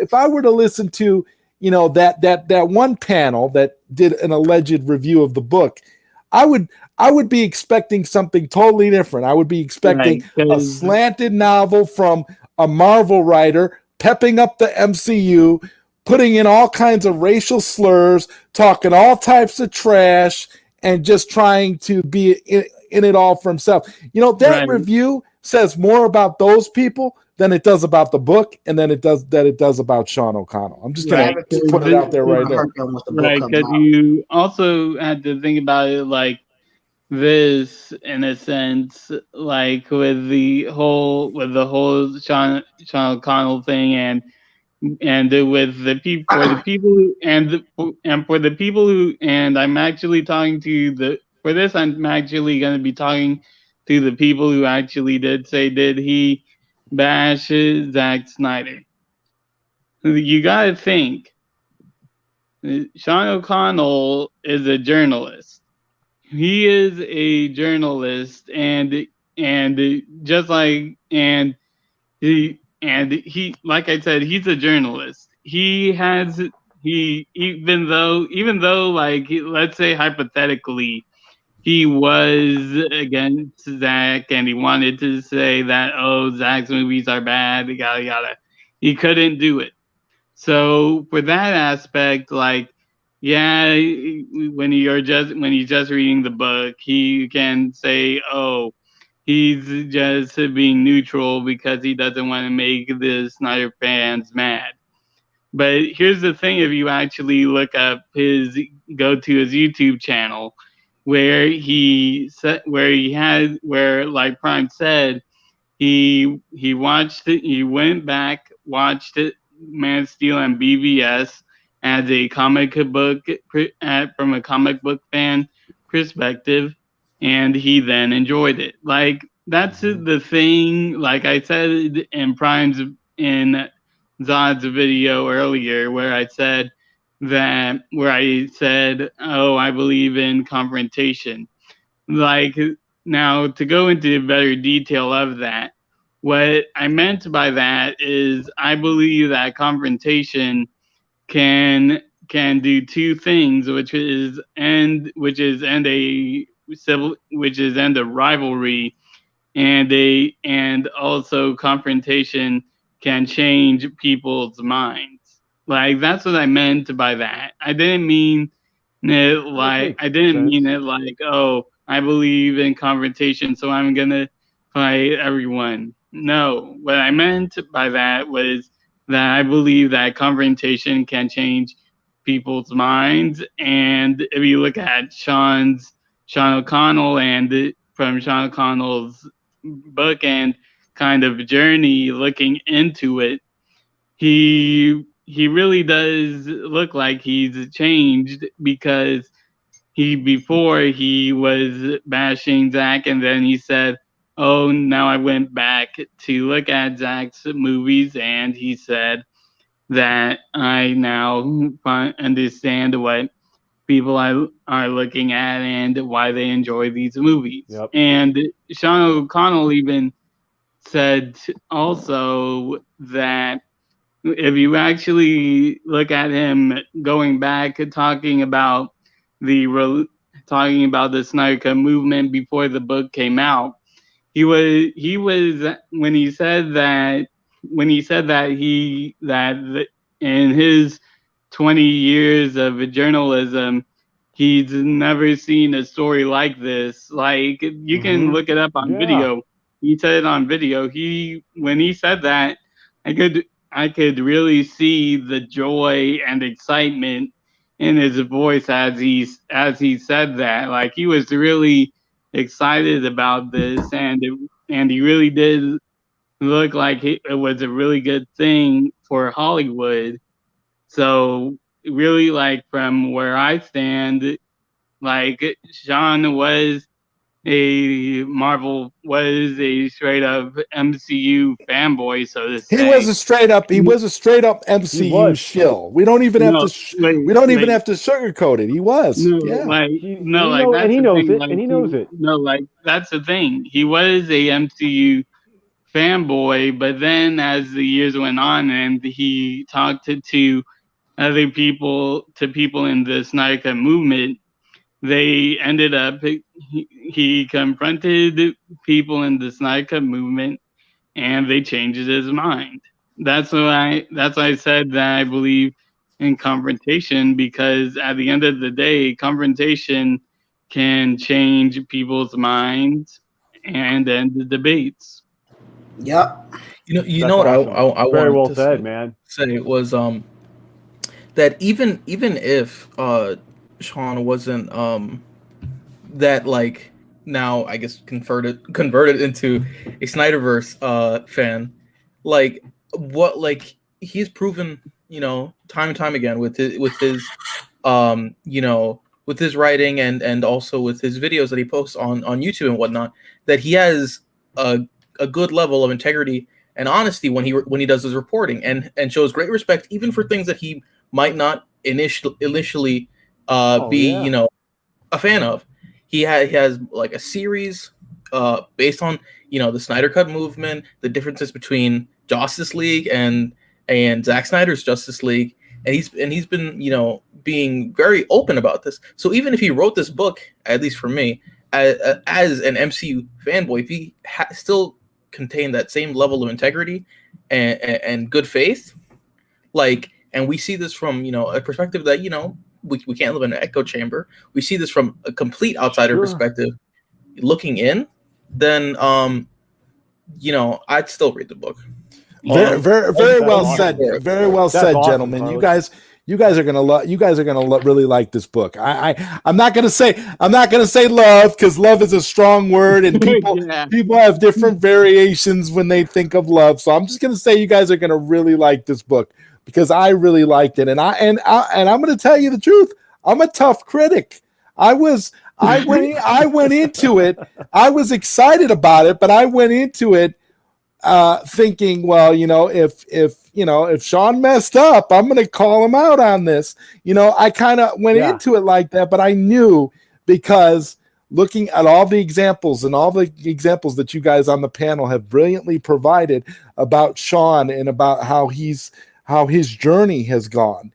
that one panel that did an alleged review of the book, I would be expecting something totally different. I would be expecting a slanted novel from a Marvel writer, pepping up the MCU, putting in all kinds of racial slurs, talking all types of trash, and just trying to be in it all for himself. You know, that review says more about those people than it does about the book, and then it does about Sean O'Connell. I'm just gonna put it out there right there. Right, because you also had to think about it like this in a sense, like with the whole Sean O'Connell thing, and with the people for the people who, and for the people who, and I'm actually talking to the for this I'm actually going to be talking to the people who actually did he bash Zack Snyder. You got to think, Sean O'Connell is a journalist. He is a journalist, and just like he like I said, he's a journalist. Even though like let's say hypothetically he was against Zach and he wanted to say that Zach's movies are bad, yada yada, he couldn't do it. So for that aspect, like, yeah, when you're just reading the book, he can say, he's just being neutral because he doesn't want to make the Snyder fans mad. But here's the thing: if you actually go to his YouTube channel, where like Prime said, he watched it. He went back, watched it, Man of Steel and BVS as a comic book from a comic book fan perspective, and he then enjoyed it. Like that's the thing. Like I said in Zod's video earlier, where I said, I believe in confrontation. Like, now to go into better detail of that, what I meant by that is I believe that confrontation can do two things, which is end a rivalry, and also confrontation can change people's minds. Like that's what I meant by that. I didn't mean it like I believe in confrontation, so I'm gonna fight everyone. No, what I meant by that was that I believe that confrontation can change people's minds. And if you look at Sean O'Connell and from Sean O'Connell's book and kind of journey looking into it, he really does look like he's changed, because before he was bashing Zach, and then he said, now I went back to look at Zach's movies, and he said that I now understand what people are looking at and why they enjoy these movies. Yep. And Sean O'Connell even said also that if you actually look at him going back talking about the Snyder Cut movement before the book came out, he was when he said that in his 20 years of journalism, he's never seen a story like this. Like, you can look it up on video. He said it on video. When he said that, I could really see the joy and excitement in his voice as he said that. Like, he was really excited about this, and he really did look like it was a really good thing for Hollywood. So really, like, from where I stand, like, Sean was a straight up MCU fanboy, so to say. He was a straight up MCU shill. We don't even have to sugarcoat it. He was. And he knows it. No, like, that's the thing. He was a MCU fanboy, but then as the years went on and he talked to other people, in the Snyder Cut movement, they ended up, he confronted people in the Snyder Cut movement, and they changed his mind. That's why I said that I believe in confrontation, because at the end of the day, confrontation can change people's minds and end the debates. Yep. You That's know what awesome. I Very wanted well to said, man. say was that even if Sean wasn't that, like, now I guess converted into a Snyderverse fan, like what, like, he's proven, you know, time and time again with his you know, with his writing and also with his videos that he posts on YouTube and whatnot, that he has a good level of integrity and honesty when he does his reporting, and shows great respect even for things that he might not initially be, Yeah. you know, a fan of. He has like a series based on, you know, the Snyder Cut movement, the differences between Justice League and Zack Snyder's Justice League, and he's been, you know, being very open about this. So even if he wrote this book, at least for me, as an MCU fanboy, if he still contained that same level of integrity and good faith, like, and we see this from, you know, a perspective that, you know, we can't live in an echo chamber. We see this from a complete outsider perspective, looking in. Then, you know, I'd still read the book. Very well said. Very well said, awesome, gentlemen. Carlos. You guys are gonna really like this book. I'm not gonna say love, because love is a strong word, and people have different variations when they think of love. So I'm just gonna say you guys are gonna really like this book, because I really liked it, and I'm gonna tell you the truth. I'm a tough critic. I went into it. I was excited about it, but I went into it thinking, well, you know, if Sean messed up, I'm going to call him out on this. You know, I kind of went into it like that, but I knew, because looking at all the examples that you guys on the panel have brilliantly provided about Sean and about how his journey has gone,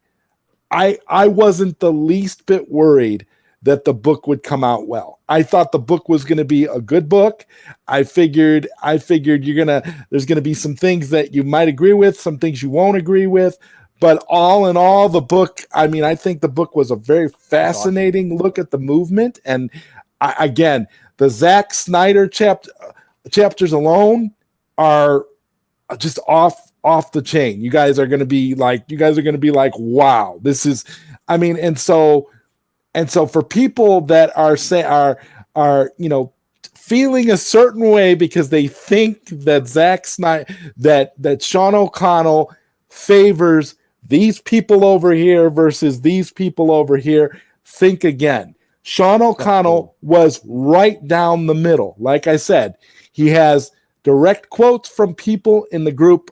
I wasn't the least bit worried that the book would come out well. I thought the book was going to be a good book. I figured there's going to be some things that you might agree with, some things you won't agree with, but all in all, the book, I mean, I think the book was a very fascinating look at the movement. And again, the Zack Snyder chapters alone are just off the chain. You guys are going to be like, wow, this is, I mean, and so for people that are you know, feeling a certain way because they think that Zack Snyder, that Sean O'Connell favors these people over here versus these people over here, think again. Sean O'Connell was right down the middle. Like I said, he has direct quotes from people in the group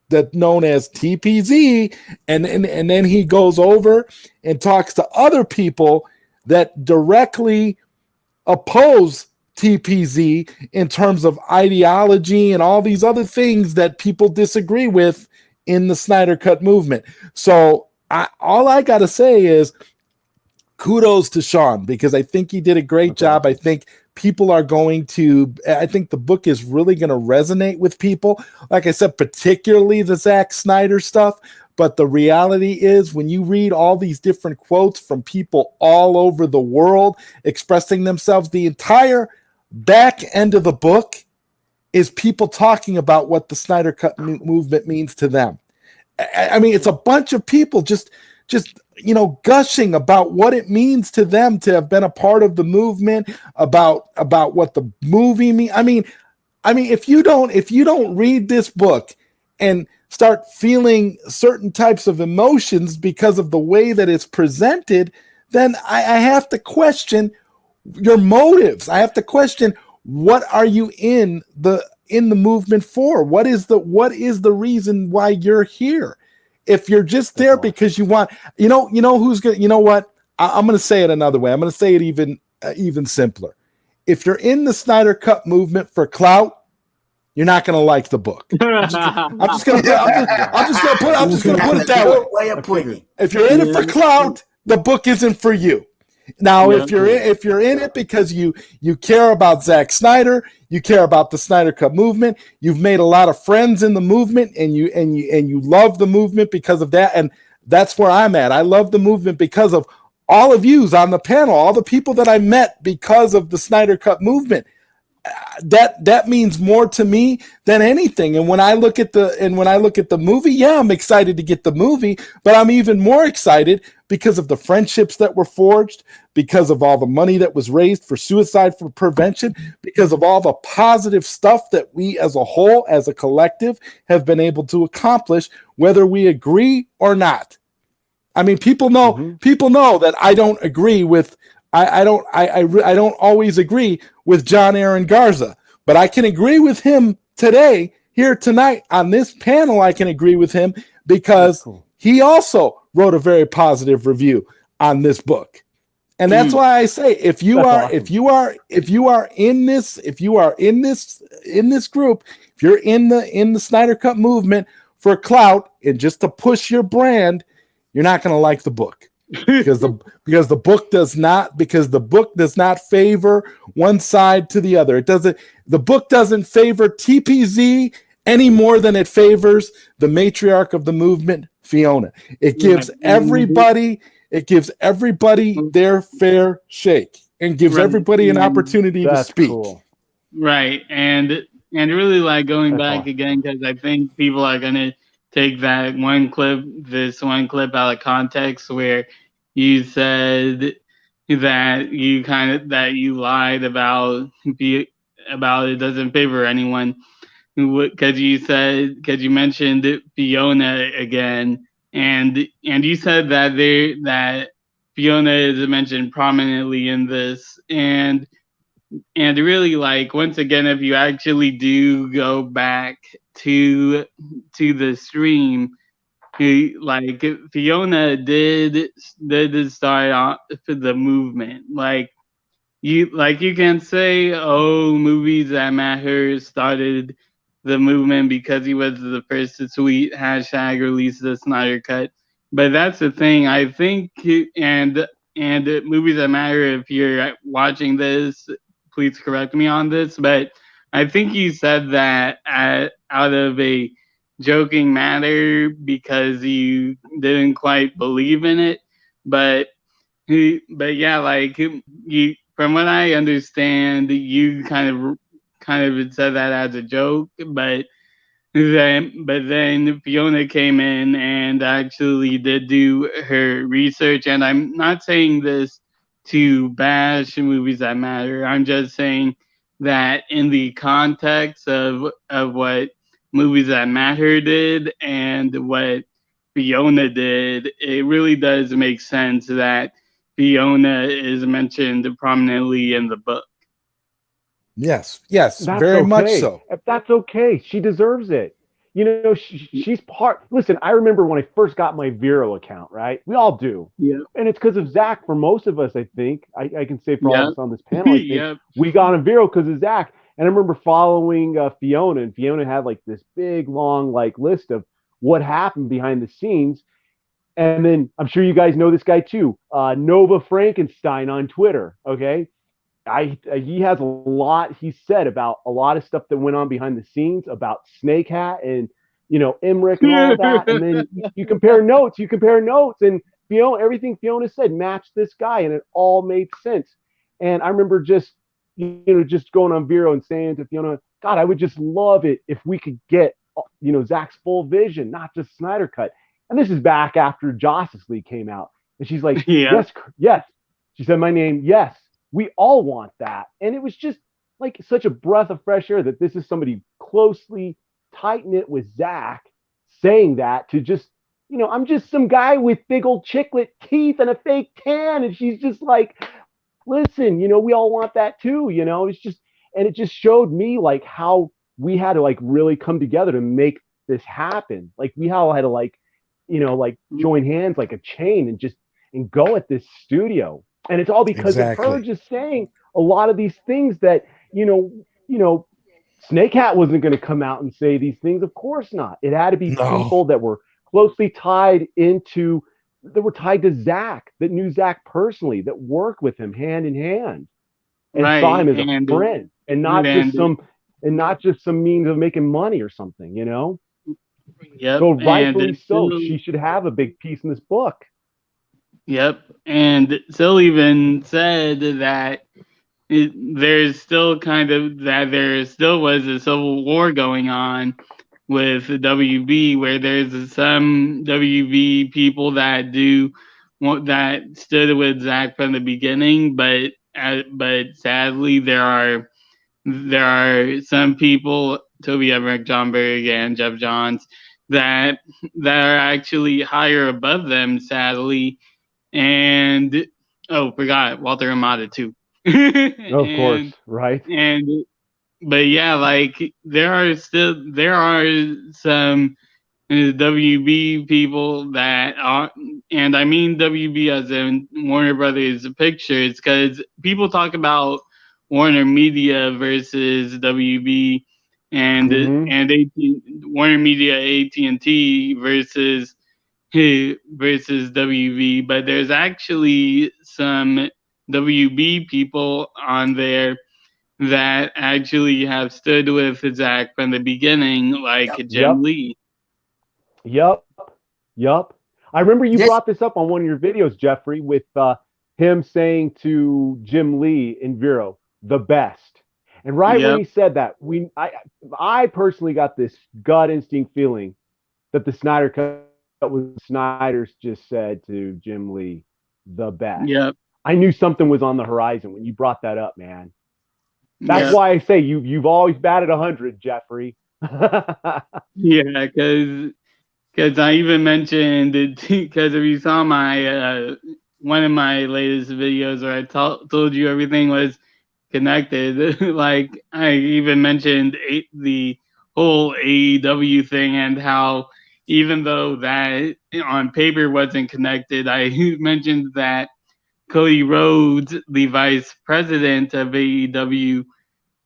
that known as TPZ, and then he goes over and talks to other people that directly oppose TPZ in terms of ideology and all these other things that people disagree with in the Snyder Cut movement. So all I got to say is kudos to Sean, because I think he did a great job. I think the book is really going to resonate with people. Like I said, particularly the Zack Snyder stuff. But the reality is, when you read all these different quotes from people all over the world expressing themselves, the entire back end of the book is people talking about what the Snyder Cut movement means to them. I mean, it's a bunch of people just you know, gushing about what it means to them to have been a part of the movement, about what the movie means. I mean, if you don't read this book and start feeling certain types of emotions because of the way that it's presented, then I have to question your motives. I have to question, what are you in the movement for? What is the reason why you're here? If you're just there because you want, you know who's going to, you know what? I'm going to say it another way. I'm going to say it even simpler. If you're in the Snyder Cut movement for clout, you're not going to like the book. I'm just going to put it that way. Way of putting it. If you're in it for clout, the book isn't for you. Now, Yeah. if you're in it because you care about Zack Snyder, you care about the Snyder Cut movement, you've made a lot of friends in the movement, and you love the movement because of that, and that's where I'm at. I love the movement because of all of yous on the panel, all the people that I met because of the Snyder Cut movement. That means more to me than anything. And when I look at the movie, yeah, I'm excited to get the movie, but I'm even more excited because of the friendships that were forged, because of all the money that was raised for suicide prevention, because of all the positive stuff that we as a whole, as a collective, have been able to accomplish, whether we agree or not. I mean, people know that I don't agree with. I don't always agree with John Aaron Garza, but I can agree with him today, here tonight on this panel. I can agree with him because he also wrote a very positive review on this book. And that's why I say, if you are in this group, if you're in the Snyder Cut movement for clout and just to push your brand, you're not going to like the book. because the book does not favor one side to the other. The book doesn't favor TPZ any more than it favors the matriarch of the movement, Fiona. It gives everybody their fair shake and gives everybody an opportunity to speak. Cool. Right, and really like going back again, because I think people are gonna take this one clip out of context where you said that you lied about it doesn't favor anyone, because you mentioned Fiona again, and you said that Fiona is mentioned prominently in this, and really, like, once again, if you actually do go back to the stream, like, Fiona did start off the movement. Like you can say, oh, Movies That Matter started the movement because he was the first to tweet #release the Snyder Cut. But that's the thing, I think, and Movies That Matter, if you're watching this, please correct me on this, but I think you said that out of a joking manner because you didn't quite believe in it, but yeah, like, you, from what I understand, you kind of said that as a joke, but then Fiona came in and actually did do her research, and I'm not saying this to bash Movies That Matter. I'm just saying that in the context of what Movies That Matter did and what Fiona did, it really does make sense that Fiona is mentioned prominently in the book. Yes, That's very much so. If that's okay, she deserves it. You know, she's part. Listen, I remember when I first got my Vero account, right? We all do. Yeah. And it's because of Zach. For most of us, I think, I can say for all of us on this panel, I think we got on Vero because of Zach. And I remember following Fiona, and Fiona had like this big, long, like list of what happened behind the scenes. And then I'm sure you guys know this guy too, Nova Frankenstein on Twitter. Okay. He has a lot he said about a lot of stuff that went on behind the scenes about Snake Hat and, you know, Emmerich and all that. And then you compare notes, and everything Fiona said matched this guy, and it all made sense. And I remember just going on Vero and saying to Fiona, God, I would just love it if we could get, Zach's full vision, not just Snyder Cut. And this is back after Justice League came out. And she's like, yes. She said my name, yes. We all want that. And it was just like such a breath of fresh air that this is somebody closely tight-knit with Zach saying that to just, I'm just some guy with big old chiclet teeth and a fake tan. And she's just like, listen, we all want that too. It's just, and it just showed me like how we had to like really come together to make this happen. Like we all had to like join hands like a chain and go at this studio. And it's all because of her just saying a lot of these things that, Snake Hat wasn't going to come out and say these things. Of course not. It had to be people that were closely tied into that were tied to Zach, that knew Zach personally, that worked with him hand in hand, and saw him as a friend, and not just some means of making money or something, you know. Yep. So rightfully and so, still, she should have a big piece in this book. Yep. And Sil even said that there's still kind of that there still was a civil war going on with WB, where there's some WB people that stood with Zach from the beginning, but sadly there are some people, Toby Emmerich, John Berg, and Jeff Johns, that are actually higher above them, sadly. And forgot Walter Amada too. Of course, right? But yeah, like there are some WB people that are, and I mean WB as in Warner Brothers Pictures, because people talk about Warner Media versus WB, and Warner Media AT&T versus WB, but there's actually some WB people on there that actually have stood with Zach from the beginning, like Jim Lee. Yep. I remember you brought this up on one of your videos, Jeffrey, with him saying to Jim Lee in Vero, the best. And when he said that, I personally got this gut instinct feeling that the Snyder Cut was Snyder's just said to Jim Lee, the best. Yep. I knew something was on the horizon when you brought that up, man. That's why I say you've always batted 100, Jeffrey. Yeah, because I even mentioned it, because if you saw my one of my latest videos where I told you everything was connected, like I even mentioned the whole AEW thing, and how even though that on paper wasn't connected, I mentioned that Cody Rhodes, the vice president of AEW,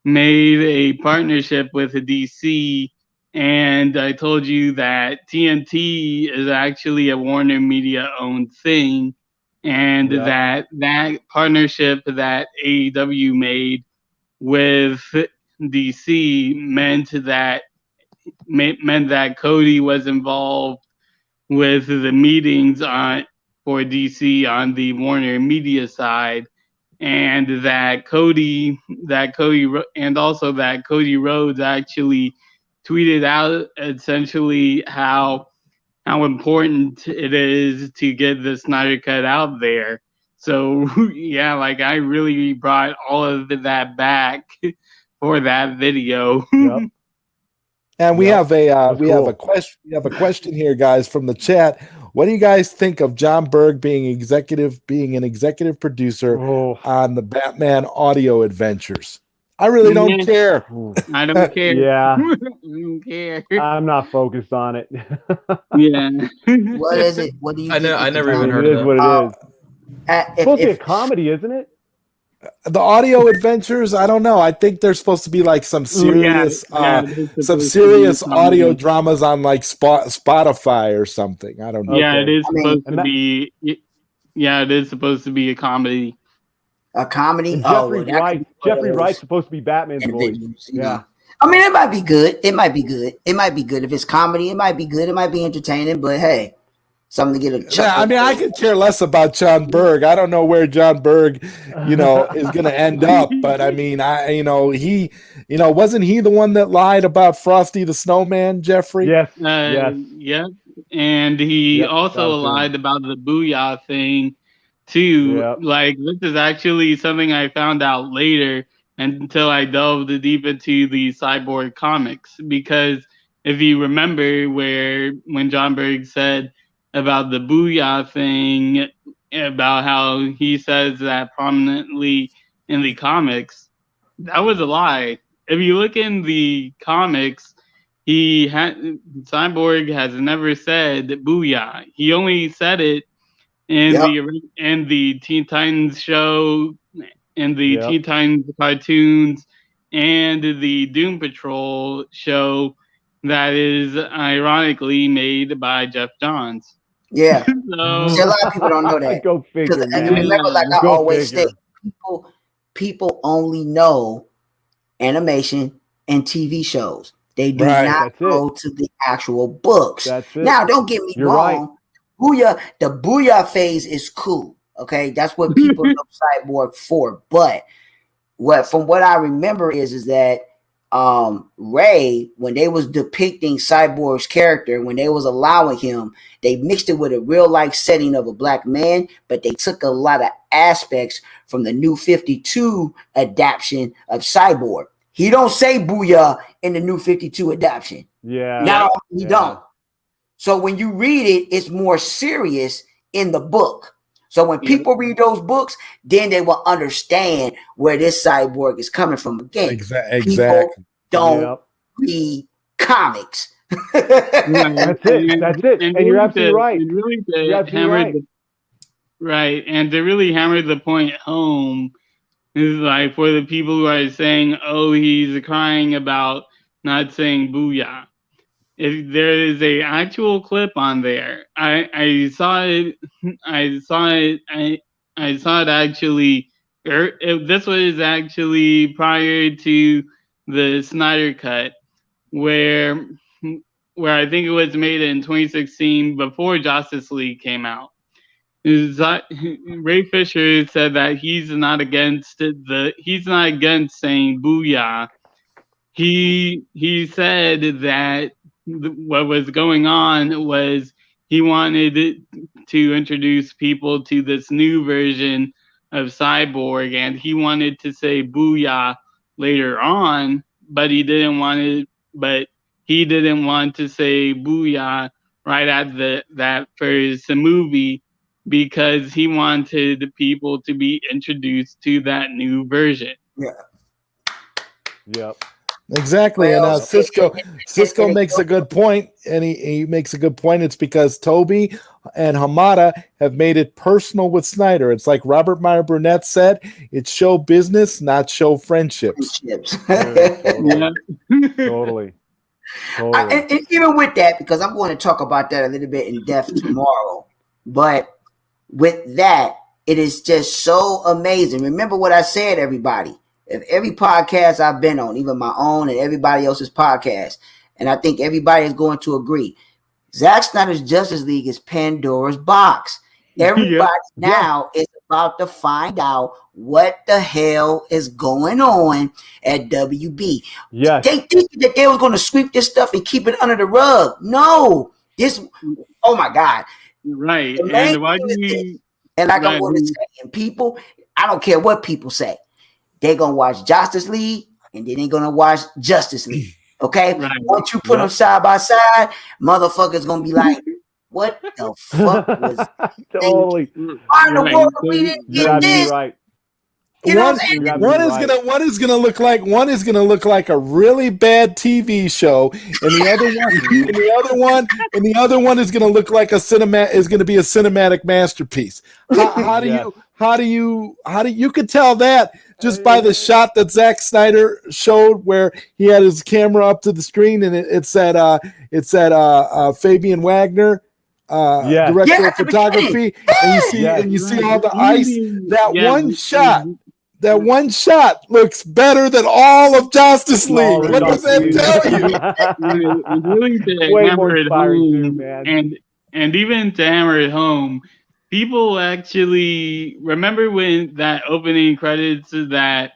made a partnership with DC, and I told you that TNT is actually a Warner Media owned thing, and that partnership that AEW made with DC meant that Cody was involved with the meetings for DC on the Warner Media side, and that Cody Rhodes actually tweeted out essentially how important it is to get the Snyder Cut out there. So yeah, like I really brought all of that back for that video. And we have a question here, guys, from the chat. What do you guys think of John Berg being an executive producer on the Batman audio adventures? I really don't care. I don't care. Yeah. I don't care. I'm not focused on it. Yeah. What is it? What do you think? I never even heard of of it. that. What it is. It's supposed to be a comedy, isn't it? The audio adventures, I don't know. I think there's supposed to be like some serious audio dramas on like Spotify or something. I don't know. Yeah, it is supposed to be. Yeah, it is supposed to be a comedy. A comedy? Jeffrey Wright's supposed to be Batman's voice. Yeah. I mean, it might be good. It might be good. If it's comedy, it might be good. It might be entertaining, but hey, something to get a chuckle. Yeah, I mean, I could care less about John Berg. I don't know where John Berg, is going to end up. But I mean, wasn't he the one that lied about Frosty the Snowman, Jeffrey? Yes. Yeah. And he also lied about the Booyah thing too. Yep. Like, this is actually something I found out later until I delved deep into the Cyborg comics. Because if you remember when John Berg said about the Booyah thing, about how he says that prominently in the comics, that was a lie. If you look in the comics, Cyborg has never said Booyah. He only said it in the Teen Titans show, in the Teen Titans cartoons, and the Doom Patrol show that is ironically made by Jeff Johns. Yeah. So See, a lot of people don't know that. Go figure, And man. remember, like I Go always figure. say, people only know animation and TV shows. They do Right. not That's it. go to the actual books. That's it. Now, don't get me You're right. wrong. The Booyah phase is cool. Okay, that's what people know Cyborg for. But from what I remember is that Ray, when they was depicting Cyborg's character, when they was allowing him, they mixed it with a real life setting of a black man, but they took a lot of aspects from the New 52 adaptation of Cyborg. He don't say Booyah in the New 52 adaptation. Yeah. Now he Yeah. don't. So when you read it, it's more serious in the book. So when people read those books, then they will understand where this Cyborg is coming from. Again, Exactly. people don't Yep. read comics. That's it. That's it. And you're absolutely right. And really You're to absolutely hammer right. right, and to really hammer the point home is like for the people who are saying, "Oh, he's crying about not saying booyah." If there is a actual clip on there, I saw it. I saw it. I saw it actually. This was actually prior to the Snyder Cut, where I think it was made in 2016 before Justice League came out. Ray Fisher said that he's not against saying booyah. He said that what was going on was he wanted to introduce people to this new version of Cyborg, and he wanted to say booyah later on, but he didn't want to say booyah right at that first movie, because he wanted people to be introduced to that new version. Yeah. Yep. Exactly. Well, And Cisco makes a good point, and he makes a good point. It's because Toby and Hamada have made it personal with Snyder. It's like Robert Meyer Burnett said, it's show business, not show friendships. Totally. Totally. And even with that, because I'm going to talk about that a little bit in depth tomorrow, but with that, it is just so amazing. Remember what I said, everybody. If every podcast I've been on, even my own and everybody else's podcast, and I think everybody is going to agree, Zack Snyder's Justice League is Pandora's box. Everybody now is about to find out what the hell is going on at WB. Yes. They think that they were going to sweep this stuff and keep it under the rug. No, oh my God. Right. And why do you? And like I want to say, and people, I don't care what people say. They're going to watch Justice League and then they're going to watch Justice League. Okay? Right. Once you put them side by side, motherfuckers going to be like, what the fuck was totally? Why in the world we didn't get this? Right. You know what I'm saying? One is gonna look like a really bad TV show, and the other one is gonna look like is gonna be a cinematic masterpiece. How do you could tell that just by the shot that Zack Snyder showed, where he had his camera up to the screen and it said Fabian Wagner, director of photography, and you see all the ice. That one shot looks better than all of Justice League. What does that tell you? Really to hammer it home, man. And even to hammer it home, people actually remember when that opening credits that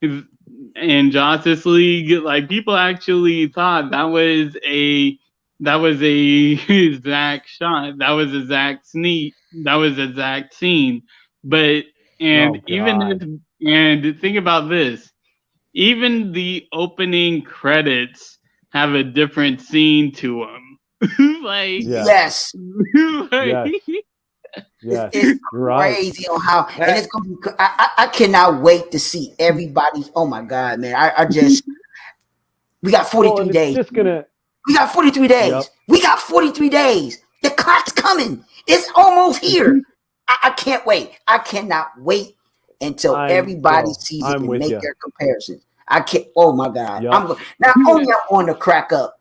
in Justice League, like people actually thought that was a Zack shot, that was a Zack scene, but and think about this, even the opening credits have a different scene to them. Yes. Yes. It's crazy on how, and it's gonna be. I cannot wait to see everybody's. Oh my God, man! We got 43 days. We got 43 days. Yep. We got 43 days. The clock's coming. It's almost here. I can't wait. I cannot wait until everybody sees it and make their comparisons. I can't. Oh my God! Yep. I'm going to crack up.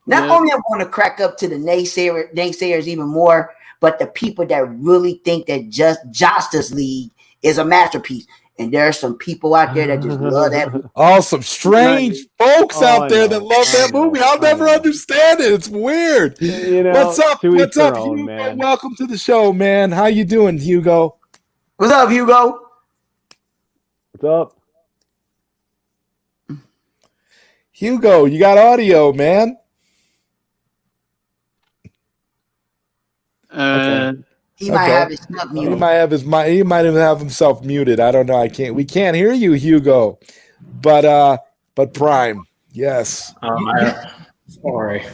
Not only I want to crack up to the naysayers even more, but the people that really think that Justice League is a masterpiece. And there are some people out there that just love that movie. Oh, some strange folks out there that love that movie. I'll never know. understand it. It's weird. You know, What's up? to each What's up, their own, Hugo? man. Welcome to the show, man. How you doing, Hugo? What's up, Hugo? What's up? Hugo, you got audio, man. Okay. He might have his stuff muted. He might even have himself muted. I don't know. We can't hear you, Hugo. But Prime, yes. Sorry.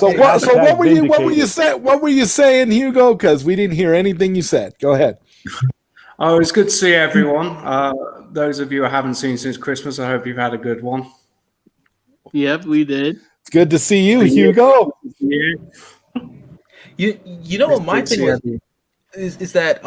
So what were you saying, Hugo? Because we didn't hear anything you said. Go ahead. Oh, it's good to see everyone. Those of you I haven't seen since Christmas, I hope you've had a good one. Yep, we did. It's good to see you, Hugo. Yeah. You know what my thing was is that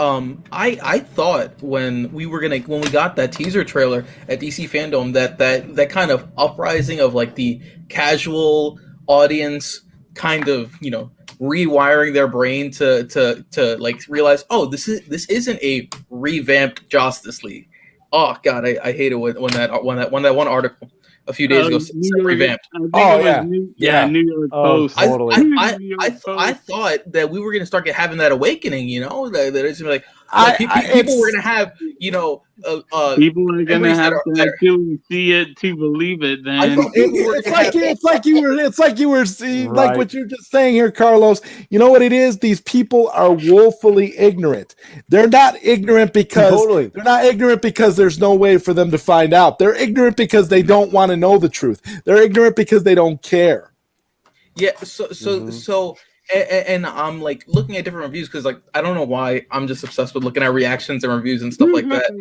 I thought when we got that teaser trailer at DC Fandom that kind of uprising of like the casual audience kind of, you know, rewiring their brain to like realize, oh, this isn't a revamped Justice League. Oh God, I hate it when that one article a few days ago said revamped. New York Post. Totally. I thought that we were going to start having that awakening, you know, that it's like people were going to have, you know, people are going to have to actually see it to believe it. Then it's like you were seeing, like what you're just saying here, Carlos. You know what it is? These people are woefully ignorant. They're not ignorant because there's no way for them to find out. They're ignorant because they don't want to know the truth. They're ignorant because they don't care. Yeah. So. And I'm like looking at different reviews because like I don't know why I'm just obsessed with looking at reactions and reviews and stuff like that.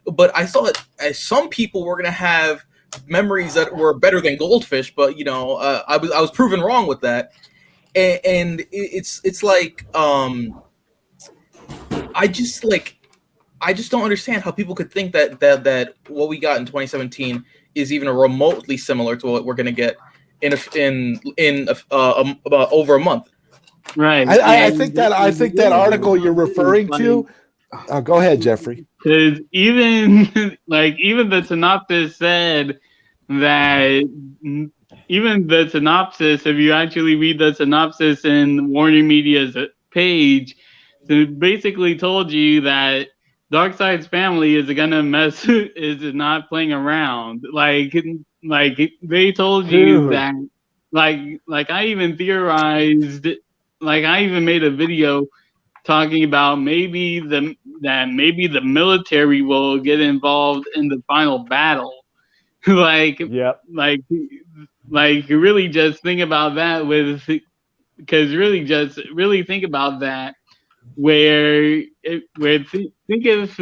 But I saw that some people were gonna have memories that were better than Goldfish, but you know I was proven wrong with that. And it's like I just don't understand how people could think that what we got in 2017 is even remotely similar to what we're gonna get in about over a month. Right. I think that article you're referring to. Go ahead, Jeffrey. Because even the synopsis said that if you actually read the synopsis in Warner Media's page, it basically told you that Darkseid's family is not playing around. Like they told you that, like I even theorized, like I even made a video talking about maybe the military will get involved in the final battle. Like really just think about that really think about that think of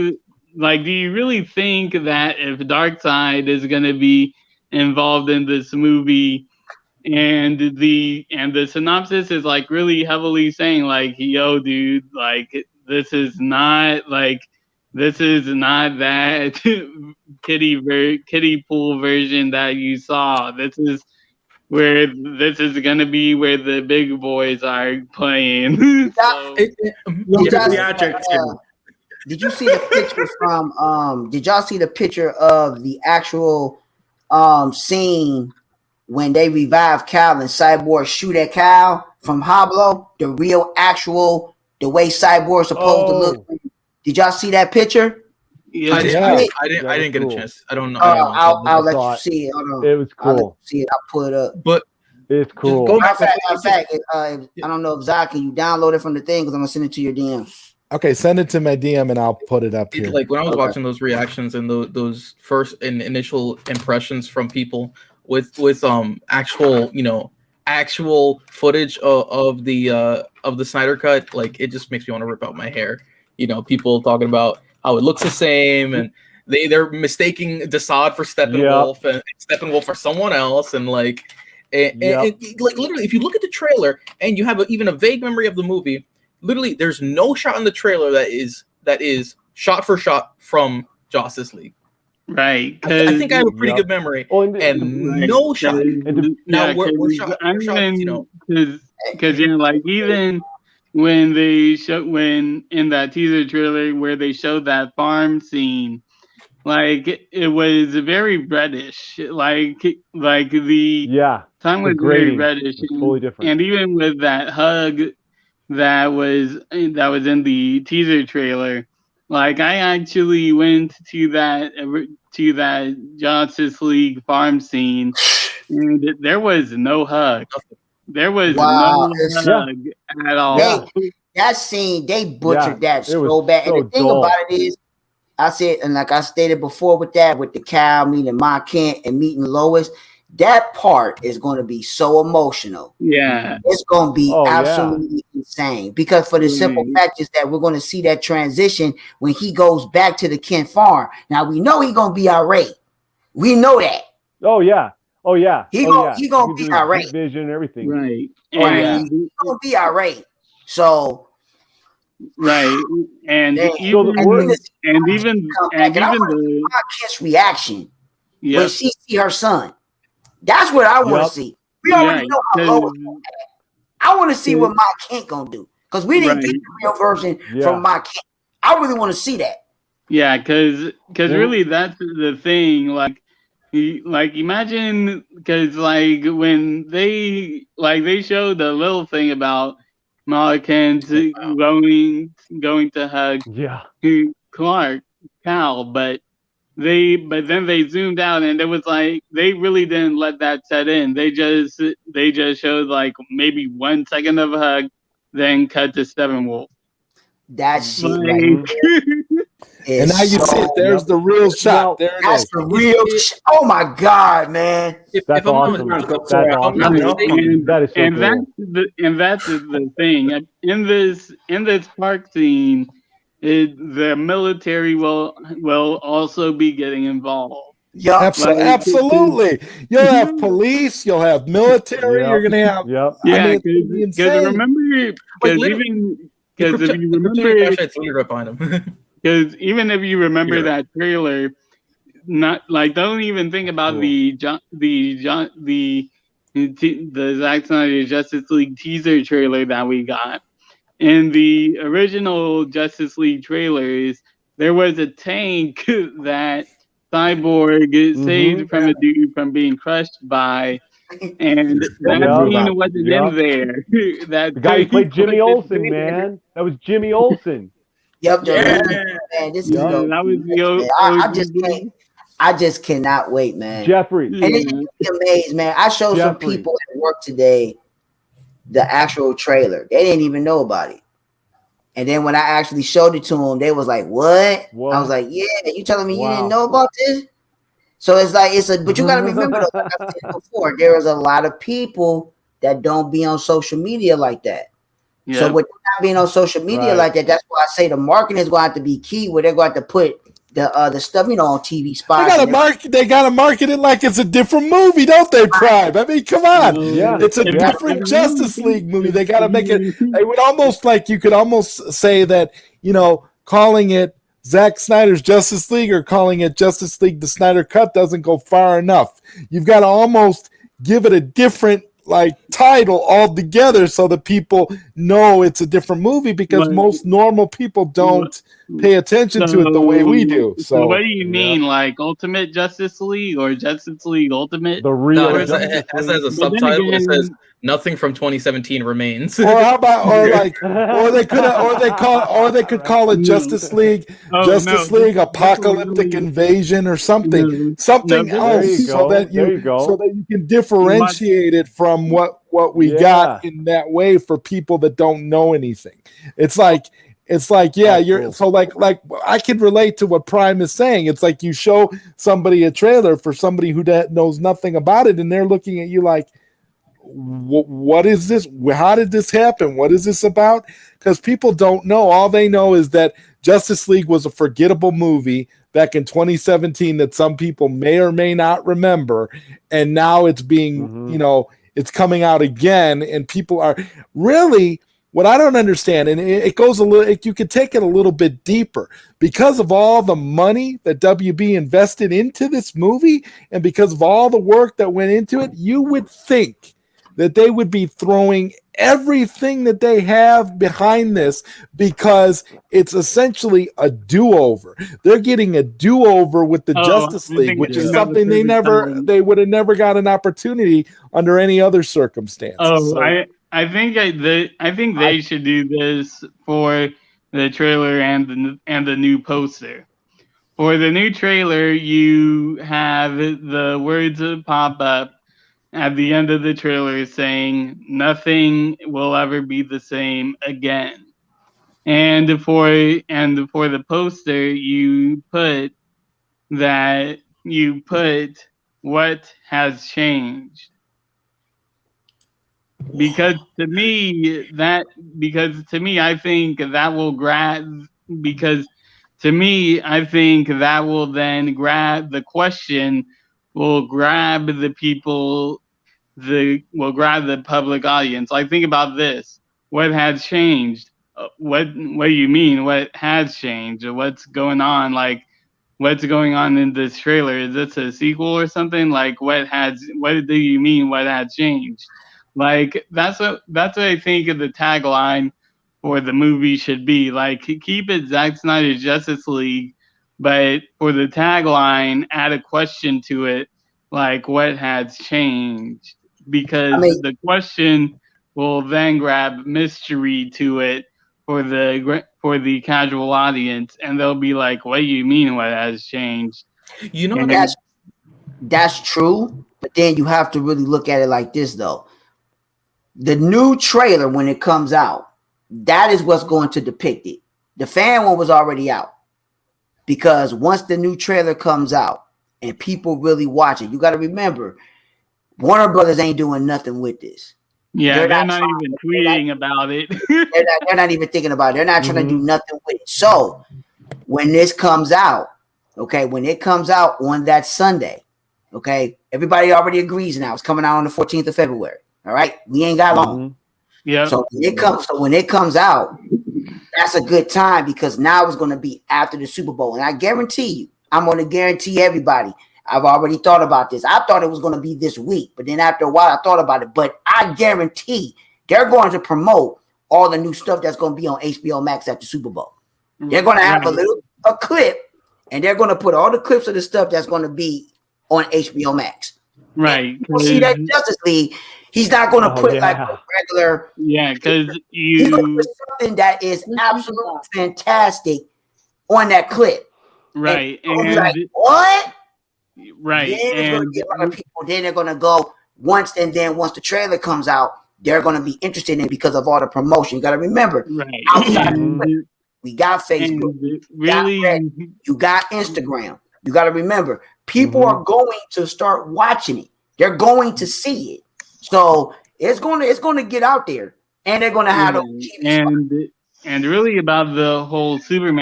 like, do you really think that if Darkseid is going to be involved in this movie and the synopsis is like really heavily saying like, yo dude, like this is not that kiddie pool version that you saw. This is gonna be where the big boys are playing. Did you see the picture from did y'all see the picture of the actual scene when they revive Cal and Cyborg shoot at Cal from Hoblo? The real actual the way Cyborg's supposed to look. Did y'all see that picture? Yeah, I didn't get a chance. I don't know. I'll let you see it. It was cool. I'll let you see it. I'll pull it up. But it's cool. In fact, I don't know if Zach, can you download it from the thing because I'm gonna send it to your DM. Okay, send it to my DM and I'll put it up here. Like when I was watching those reactions and those first and initial impressions from people with actual, you know, actual footage of the Snyder Cut, like it just makes me want to rip out my hair. You know, people talking about how it looks the same and they're mistaking Desaad for Steppenwolf and Steppenwolf for someone else, and like and like literally if you look at the trailer and you have even a vague memory of the movie, literally there's no shot in the trailer that is shot for shot from Justice League. Right. I think I have a pretty Yep. good memory. Oh, And no shot. Now Yeah, we're shot. I We're shocked, you know. because like even when when in that teaser trailer where they showed that farm scene, like it was very reddish. Like the time was very reddish, totally different. and even with that hug that was in the teaser trailer, like I actually went to that Justice League farm scene, and there was no hug. There was no hug at all. That scene, they butchered that it was so bad. so And the thing dull. about it is, I said, and like I stated before with the cow meeting Ma Kent and meeting Lois, that part is going to be so emotional. Yeah. It's going to be absolutely insane, because for the simple fact is that we're going to see that transition when he goes back to the Kent farm. Now we know he's going to be irate. We know that. Oh yeah. He gonna be irate. Vision and everything. Right. He's gonna be irate. So right. And even Ma Kent's reaction when she see her son. That's what I want to see. We already know how Lois gonna act. I want to see what Ma Kent gonna do, because we didn't get the real version from Ma Kent. I really want to see that. Yeah, because really that's the thing. Like imagine, because like when they showed the little thing about Ma Kent going to hug Clark Cal, but then they zoomed out, and it was like they really didn't let that set in. They just showed like maybe 1 second of a hug, then cut to Steppenwolf. That shit right there. And now you see it. There's the real shot. There it that's is. the real Oh my God, man. That's awesome. That is so cool. That's the thing. In this park scene, the military will also be getting involved. Yeah, absolutely. You'll have police. You'll have military. You're gonna have. Yep. Yeah, because remember, because if you remember, because even if you remember that trailer, not like don't even think about the Zack Snyder Justice League teaser trailer that we got. In the original Justice League trailers, there was a tank that Cyborg saved from a dude from being crushed by, and that scene wasn't in there. The guy who played Jimmy Olsen, man. That was Jimmy Olsen. Yep, man. This is I just cannot wait, man. Jeffrey. And it's amazing, man. I showed some people at work today the actual trailer. They didn't even know about it. And then when I actually showed it to them, they was like, what? I was like, yeah, you telling me you didn't know about this? So it's like, but you got to remember, though, like I said before, there is a lot of people that don't be on social media like that. Yeah. So with not being on social media like that, that's why I say the marketing is going to have to be key, where they're going to have to put the stuff, on TV spots. They gotta market it like it's a different movie, don't they, Prime? I mean, come on. It's a different Justice League movie. They gotta make it. They would almost you could almost say that, calling it Zack Snyder's Justice League or calling it Justice League the Snyder Cut doesn't go far enough. You've got to almost give it a different title altogether so that people know it's a different movie, because most normal people don't pay attention to it the way we do. So what do you mean, like Ultimate Justice League or Justice League Ultimate? The real it has a subtitle. It says nothing from 2017 remains. Or how about or they could call it Justice League League Apocalyptic Invasion or something else, so that you can differentiate it from what we got in that way for people that don't know anything. It's like you're so like I can relate to what Prime is saying. It's like you show somebody a trailer for somebody who knows nothing about it, and they're looking at you like, what is this? How did this happen? What is this about? Because people don't know. All they know is that Justice League was a forgettable movie back in 2017 that some people may or may not remember, and now it's being it's coming out again, and people are really what I don't understand, and it goes a little, you could take it a little bit deeper, because of all the money that WB invested into this movie, and because of all the work that went into it, you would think that they would be throwing everything that they have behind this, because it's essentially a do-over. They're getting a do-over with the Justice League, which is something they would have never got an opportunity under any other circumstances. I think they should do this for the trailer and the new poster. For the new trailer, you have the words pop up at the end of the trailer saying nothing will ever be the same again. And for the poster, you put what has changed. Because to me, I think that will grab. Because to me, I think that will then grab the question. Will grab the people. Will grab the public audience. Like, think about this: what has changed? What do you mean? What has changed? What's going on? Like, what's going on in this trailer? Is this a sequel or something? Like, what do you mean? What has changed? Like, that's what I think of the tagline for the movie should be. Like, keep it Zack Snyder's Justice League, but for the tagline, add a question to it, like, what has changed? Because the question will then grab mystery to it for the casual audience, and they'll be like, what do you mean what has changed? You know, that's true, but then you have to really look at it like this, though. The new trailer, when it comes out, that is what's going to depict it. The fan one was already out, because once the new trailer comes out and people really watch it, you got to remember, Warner Brothers ain't doing nothing with this. Yeah, they're not even tweeting about it. they're not even thinking about it. They're not trying to do nothing with it. So when this comes out, okay, when it comes out on that Sunday, okay, everybody already agrees now. It's coming out on the 14th of February. All right, we ain't got long. Yeah. So when it comes out, that's a good time, because now it's going to be after the Super Bowl, and I guarantee you, I'm going to guarantee everybody. I've already thought about this. I thought it was going to be this week, but then after a while, I thought about it. But I guarantee they're going to promote all the new stuff that's going to be on HBO Max at the Super Bowl. They're going to have a clip, and they're going to put all the clips of the stuff that's going to be on HBO Max. Right. We'll see that Justice League. He's not going to put like a regular. Yeah, because he's going to put something that is absolutely fantastic on that clip. Right. And like, what? Right. Then it's going to get a lot of people. Then they're going to go once the trailer comes out, they're going to be interested in it because of all the promotion. You got to remember, outside we got Facebook, you got Instagram. You got to remember, people are going to start watching it. They're going to see it. So it's going to get out there, and they're going to have and really about the whole Super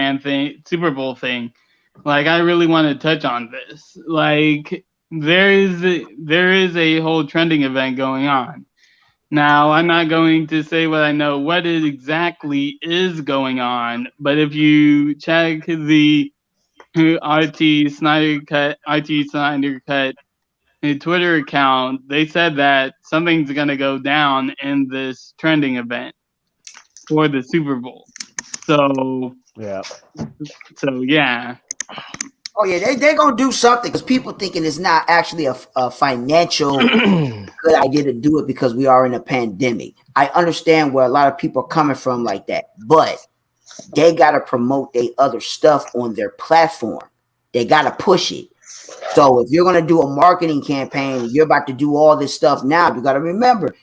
Bowl thing. Like, I really want to touch on this. Like, there is a whole trending event going on. Now, I'm not going to say what I know what it exactly is going on, but if you check the RT Snyder Cut Twitter account, they said that something's going to go down in this trending event for the Super Bowl. So yeah. Oh yeah, they're gonna do something, because people thinking it's not actually a financial good idea to do it because we are in a pandemic. I understand where a lot of people are coming from like that, but they gotta promote their other stuff on their platform. They gotta push it. So if you're gonna do a marketing campaign, you're about to do all this stuff now. You gotta remember,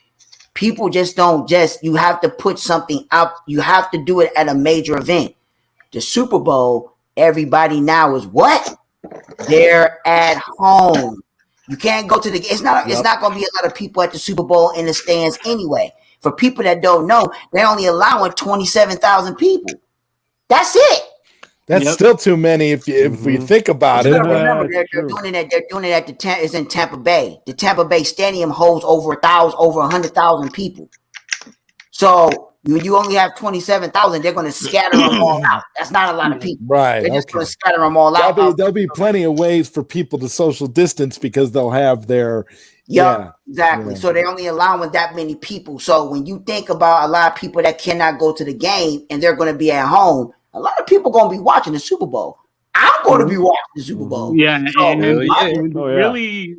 people you have to put something out. You have to do it at a major event. The Super Bowl. Everybody now is what? They're at home. You can't go to the. It's not going to be a lot of people at the Super Bowl in the stands anyway. For people that don't know, they're only allowing 27,000 people. That's it. That's still too many if we think about it. Remember, they're doing it. They're doing it at it's in Tampa Bay. The Tampa Bay Stadium holds over 100,000 people. So When you only have 27,000, they're going to scatter them all out. That's not a lot of people. Right. They're just Okay. going to scatter them all out. There'll be plenty of ways for people to social distance because they'll have their exactly. Yeah. So they're only allowing that many people. So when you think about a lot of people that cannot go to the game and they're going to be at home, a lot of people going to be watching the Super Bowl. I'm going to be watching the Super Bowl. Yeah, So, really,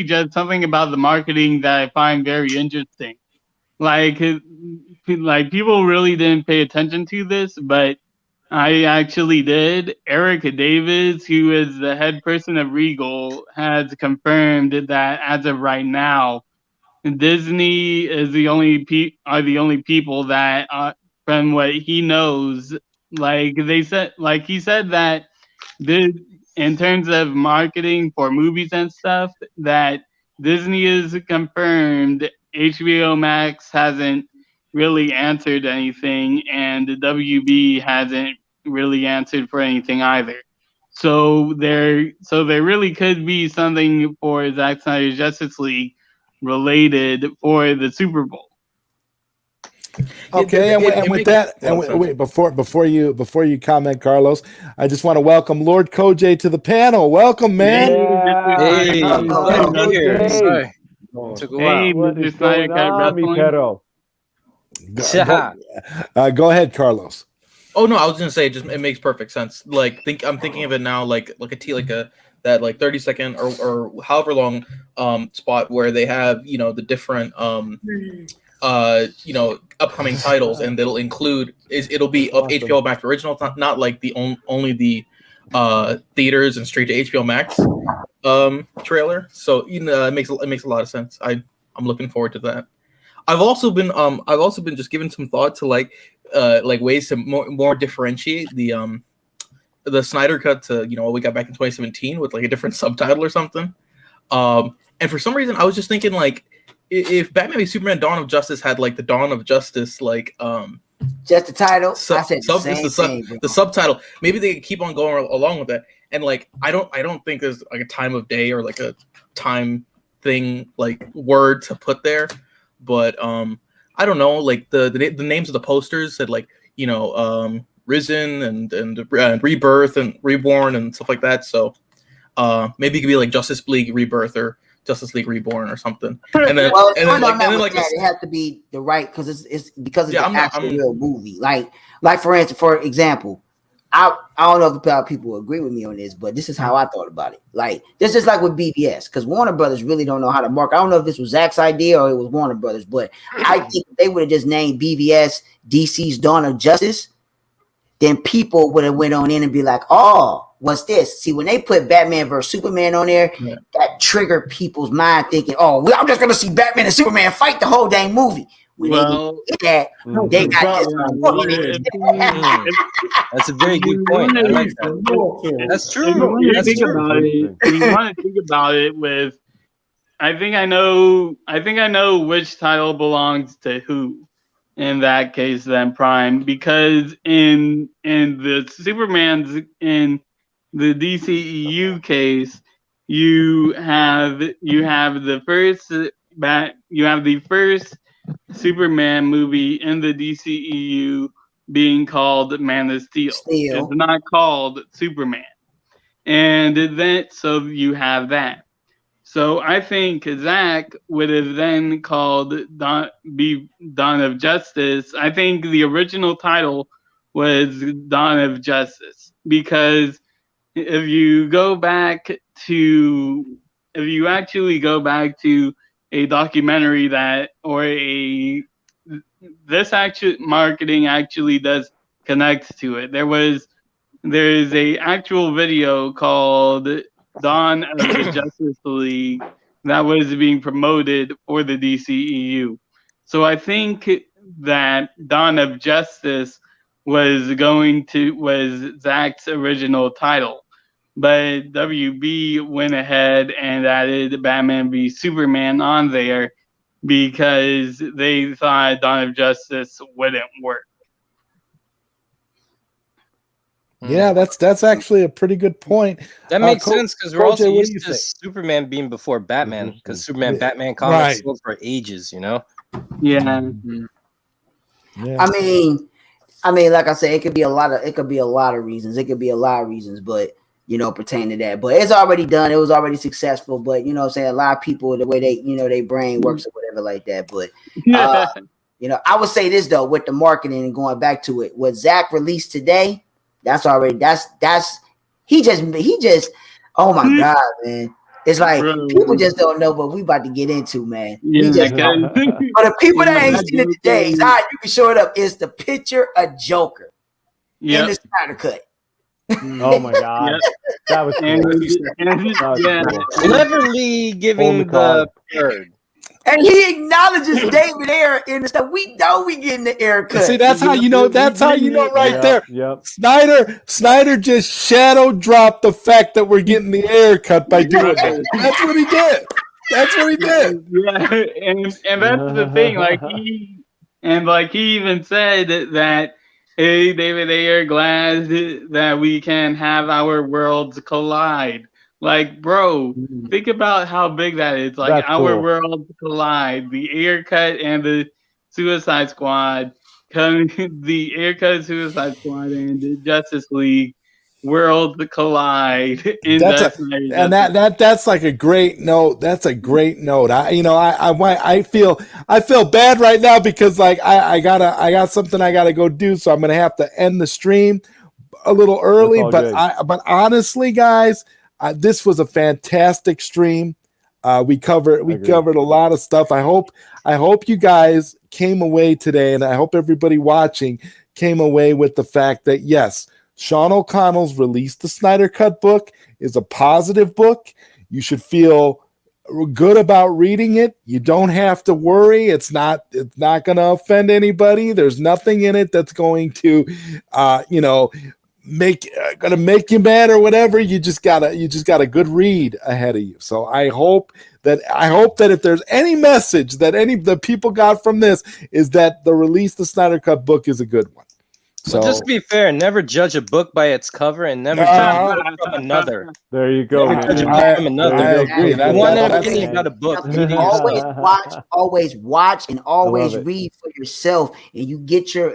just something about the marketing that I find very interesting. Like people really didn't pay attention to this, but I actually did. Eric Davis, who is the head person of Regal, has confirmed that as of right now, Disney is the only people that, from what he knows, he said that in terms of marketing for movies and stuff, that Disney is confirmed. HBO Max hasn't really answered anything, and the WB hasn't really answered for anything either. So there really could be something for Zack Snyder's Justice League related for the Super Bowl. Okay, and with that, wait, before you comment, Carlos, I just want to welcome Lord Koj to the panel. Welcome, man. Hey, glad to be here. Sorry. Took a while. What is going on, mi perro? Go ahead, Carlos. Oh no, I was gonna say it makes perfect sense. I'm thinking of it now like that 30-second or however long spot where they have the different upcoming titles, and it'll be of HBO Max original, not like the only the theaters and straight to HBO Max trailer. So it makes a lot of sense. I'm looking forward to that. I've also been just giving some thought to like ways to more differentiate the Snyder Cut to what we got back in 2017 with like a different subtitle or something. And for some reason I was just thinking like if Batman v Superman Dawn of Justice had like the Dawn of Justice just the title, I said the subtitle, maybe they could keep on going along with that. And like I don't think there's like a time of day or like a time thing like word to put there, but I don't know, like the names of the posters said like Risen and Rebirth and Reborn and stuff like that. So maybe it could be like Justice League Rebirth or Justice League Reborn or something. And then it has to be the right because it's an actual real movie. Like for example, I don't know if people agree with me on this, but this is how I thought about it. Like this is like with BVS, because Warner Brothers really don't know how to market. I don't know if this was Zach's idea or it was Warner Brothers, but I think they would have just named BVS DC's Dawn of Justice. Then people would have went on in and be like, "Oh, what's this?" See, when they put Batman vs Superman on there, that triggered people's mind thinking, "Oh, I'm just gonna see Batman and Superman fight the whole dang movie." When they got this. That's a very good point. I like that. That's true. If you want to think about it with, I think I know which title belongs to who. In that case, then Prime, because in the Superman's in the DCEU case, you have the first Superman movie in the DCEU being called Man of Steel. It's not called Superman, and then so you have that. So I think Zach would have then called Dawn of Justice. I think the original title was Dawn of Justice, because if you actually go back to a documentary this actual marketing actually does connect to it. There is a actual video called Dawn of the Justice League that was being promoted for the DCEU. So I think that Dawn of Justice was Zach's original title, but WB went ahead and added Batman v Superman on there because they thought Dawn of Justice wouldn't work. Yeah, that's actually a pretty good point. That makes sense because we're also used to Superman being before Batman, because Batman comics sold for ages, Yeah. Yeah. I mean, like I said, it could be a lot of reasons. It could be a lot of reasons, but pertain to that. But it's already done. It was already successful. But what I'm saying, a lot of people, the way they, their brain works or whatever like that. But I would say this though, with the marketing and going back to it, what Zach released today, he just oh my God, man. It's like people just don't know what we about to get into, man. Yeah, but the people that ain't seen it today, you can show it up. It's the picture of Joker in the Snyder Cut. Oh my God, that was cool. Cleverly giving the bird. And he acknowledges David Ayer in the stuff. We know we getting the Ayer cut. See, that's how you know. That's how you know right there. Yep. Snyder just shadow dropped the fact that we're getting the Ayer cut by doing that. That's what he did. That's what he did. Yeah, and that's the thing. He even said that, hey, David Ayer, glad that we can have our worlds collide. Like, bro, think about how big that is. Like, that's our cool. worlds collide. The Ayer Cut and the Suicide Squad, the Ayer Cut, Suicide Squad, and the Justice League worlds collide. That's like a great note. That's a great note. I feel bad right now because like I got something I gotta go do, so I'm gonna have to end the stream a little early. But honestly, guys. This was a fantastic stream. We covered a lot of stuff. I hope you guys came away today, and I hope everybody watching came away with the fact that yes, Sean O'Connell's released the Snyder Cut book is a positive book. You should feel good about reading it. You don't have to worry. It's not going to offend anybody. There's nothing in it that's going to, gonna make you mad or whatever. You just got a good read ahead of you. So I hope that if there's any message that any of the people got from this is that the release the Snyder Cut book is a good one. So just to be fair, never judge a book by its cover and never judge a book from another. There you go. Never judge a book from another. I agree. One opinion about a book. Always watch and always read for yourself, and you get your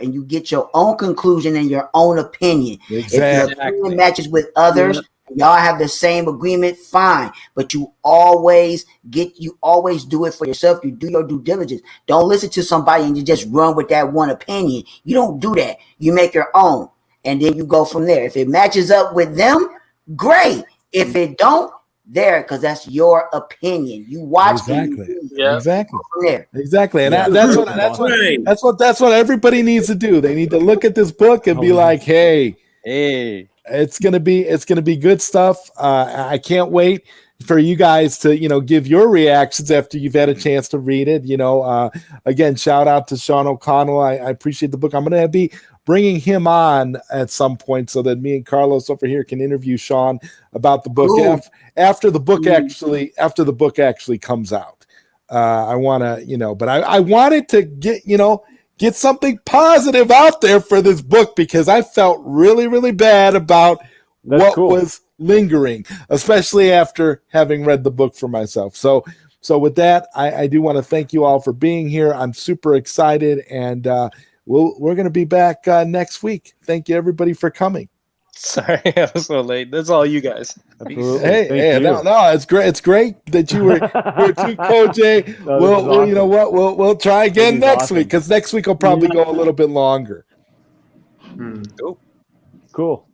own conclusion and your own opinion. Exactly. If your opinion matches with others, y'all have the same agreement, fine. But you always do it for yourself. You do your due diligence. Don't listen to somebody and you just run with that one opinion. You don't do that. You make your own, and then you go from there. If it matches up with them, great. If it don't, because that's your opinion. You watch exactly. Exactly. And that's what everybody needs to do. They need to look at this book and be like, hey. It's gonna be good stuff. I can't wait for you guys to give your reactions after you've had a chance to read it. Again, shout out to Sean O'Connell. I appreciate the book. I'm gonna be bringing him on at some point so that me and Carlos over here can interview Sean about the book after the book actually comes out. I want to but I wanted to get something positive out there for this book because I felt really, really bad about was lingering, especially after having read the book for myself. So with that, I do want to thank you all for being here. I'm super excited, and we're going to be back next week. Thank you, everybody, for coming. Sorry, I was so late. That's all you guys. Hey, no, it's great. It's great that you were here too, Koj. We'll try again next week because next week will probably go a little bit longer. Cool.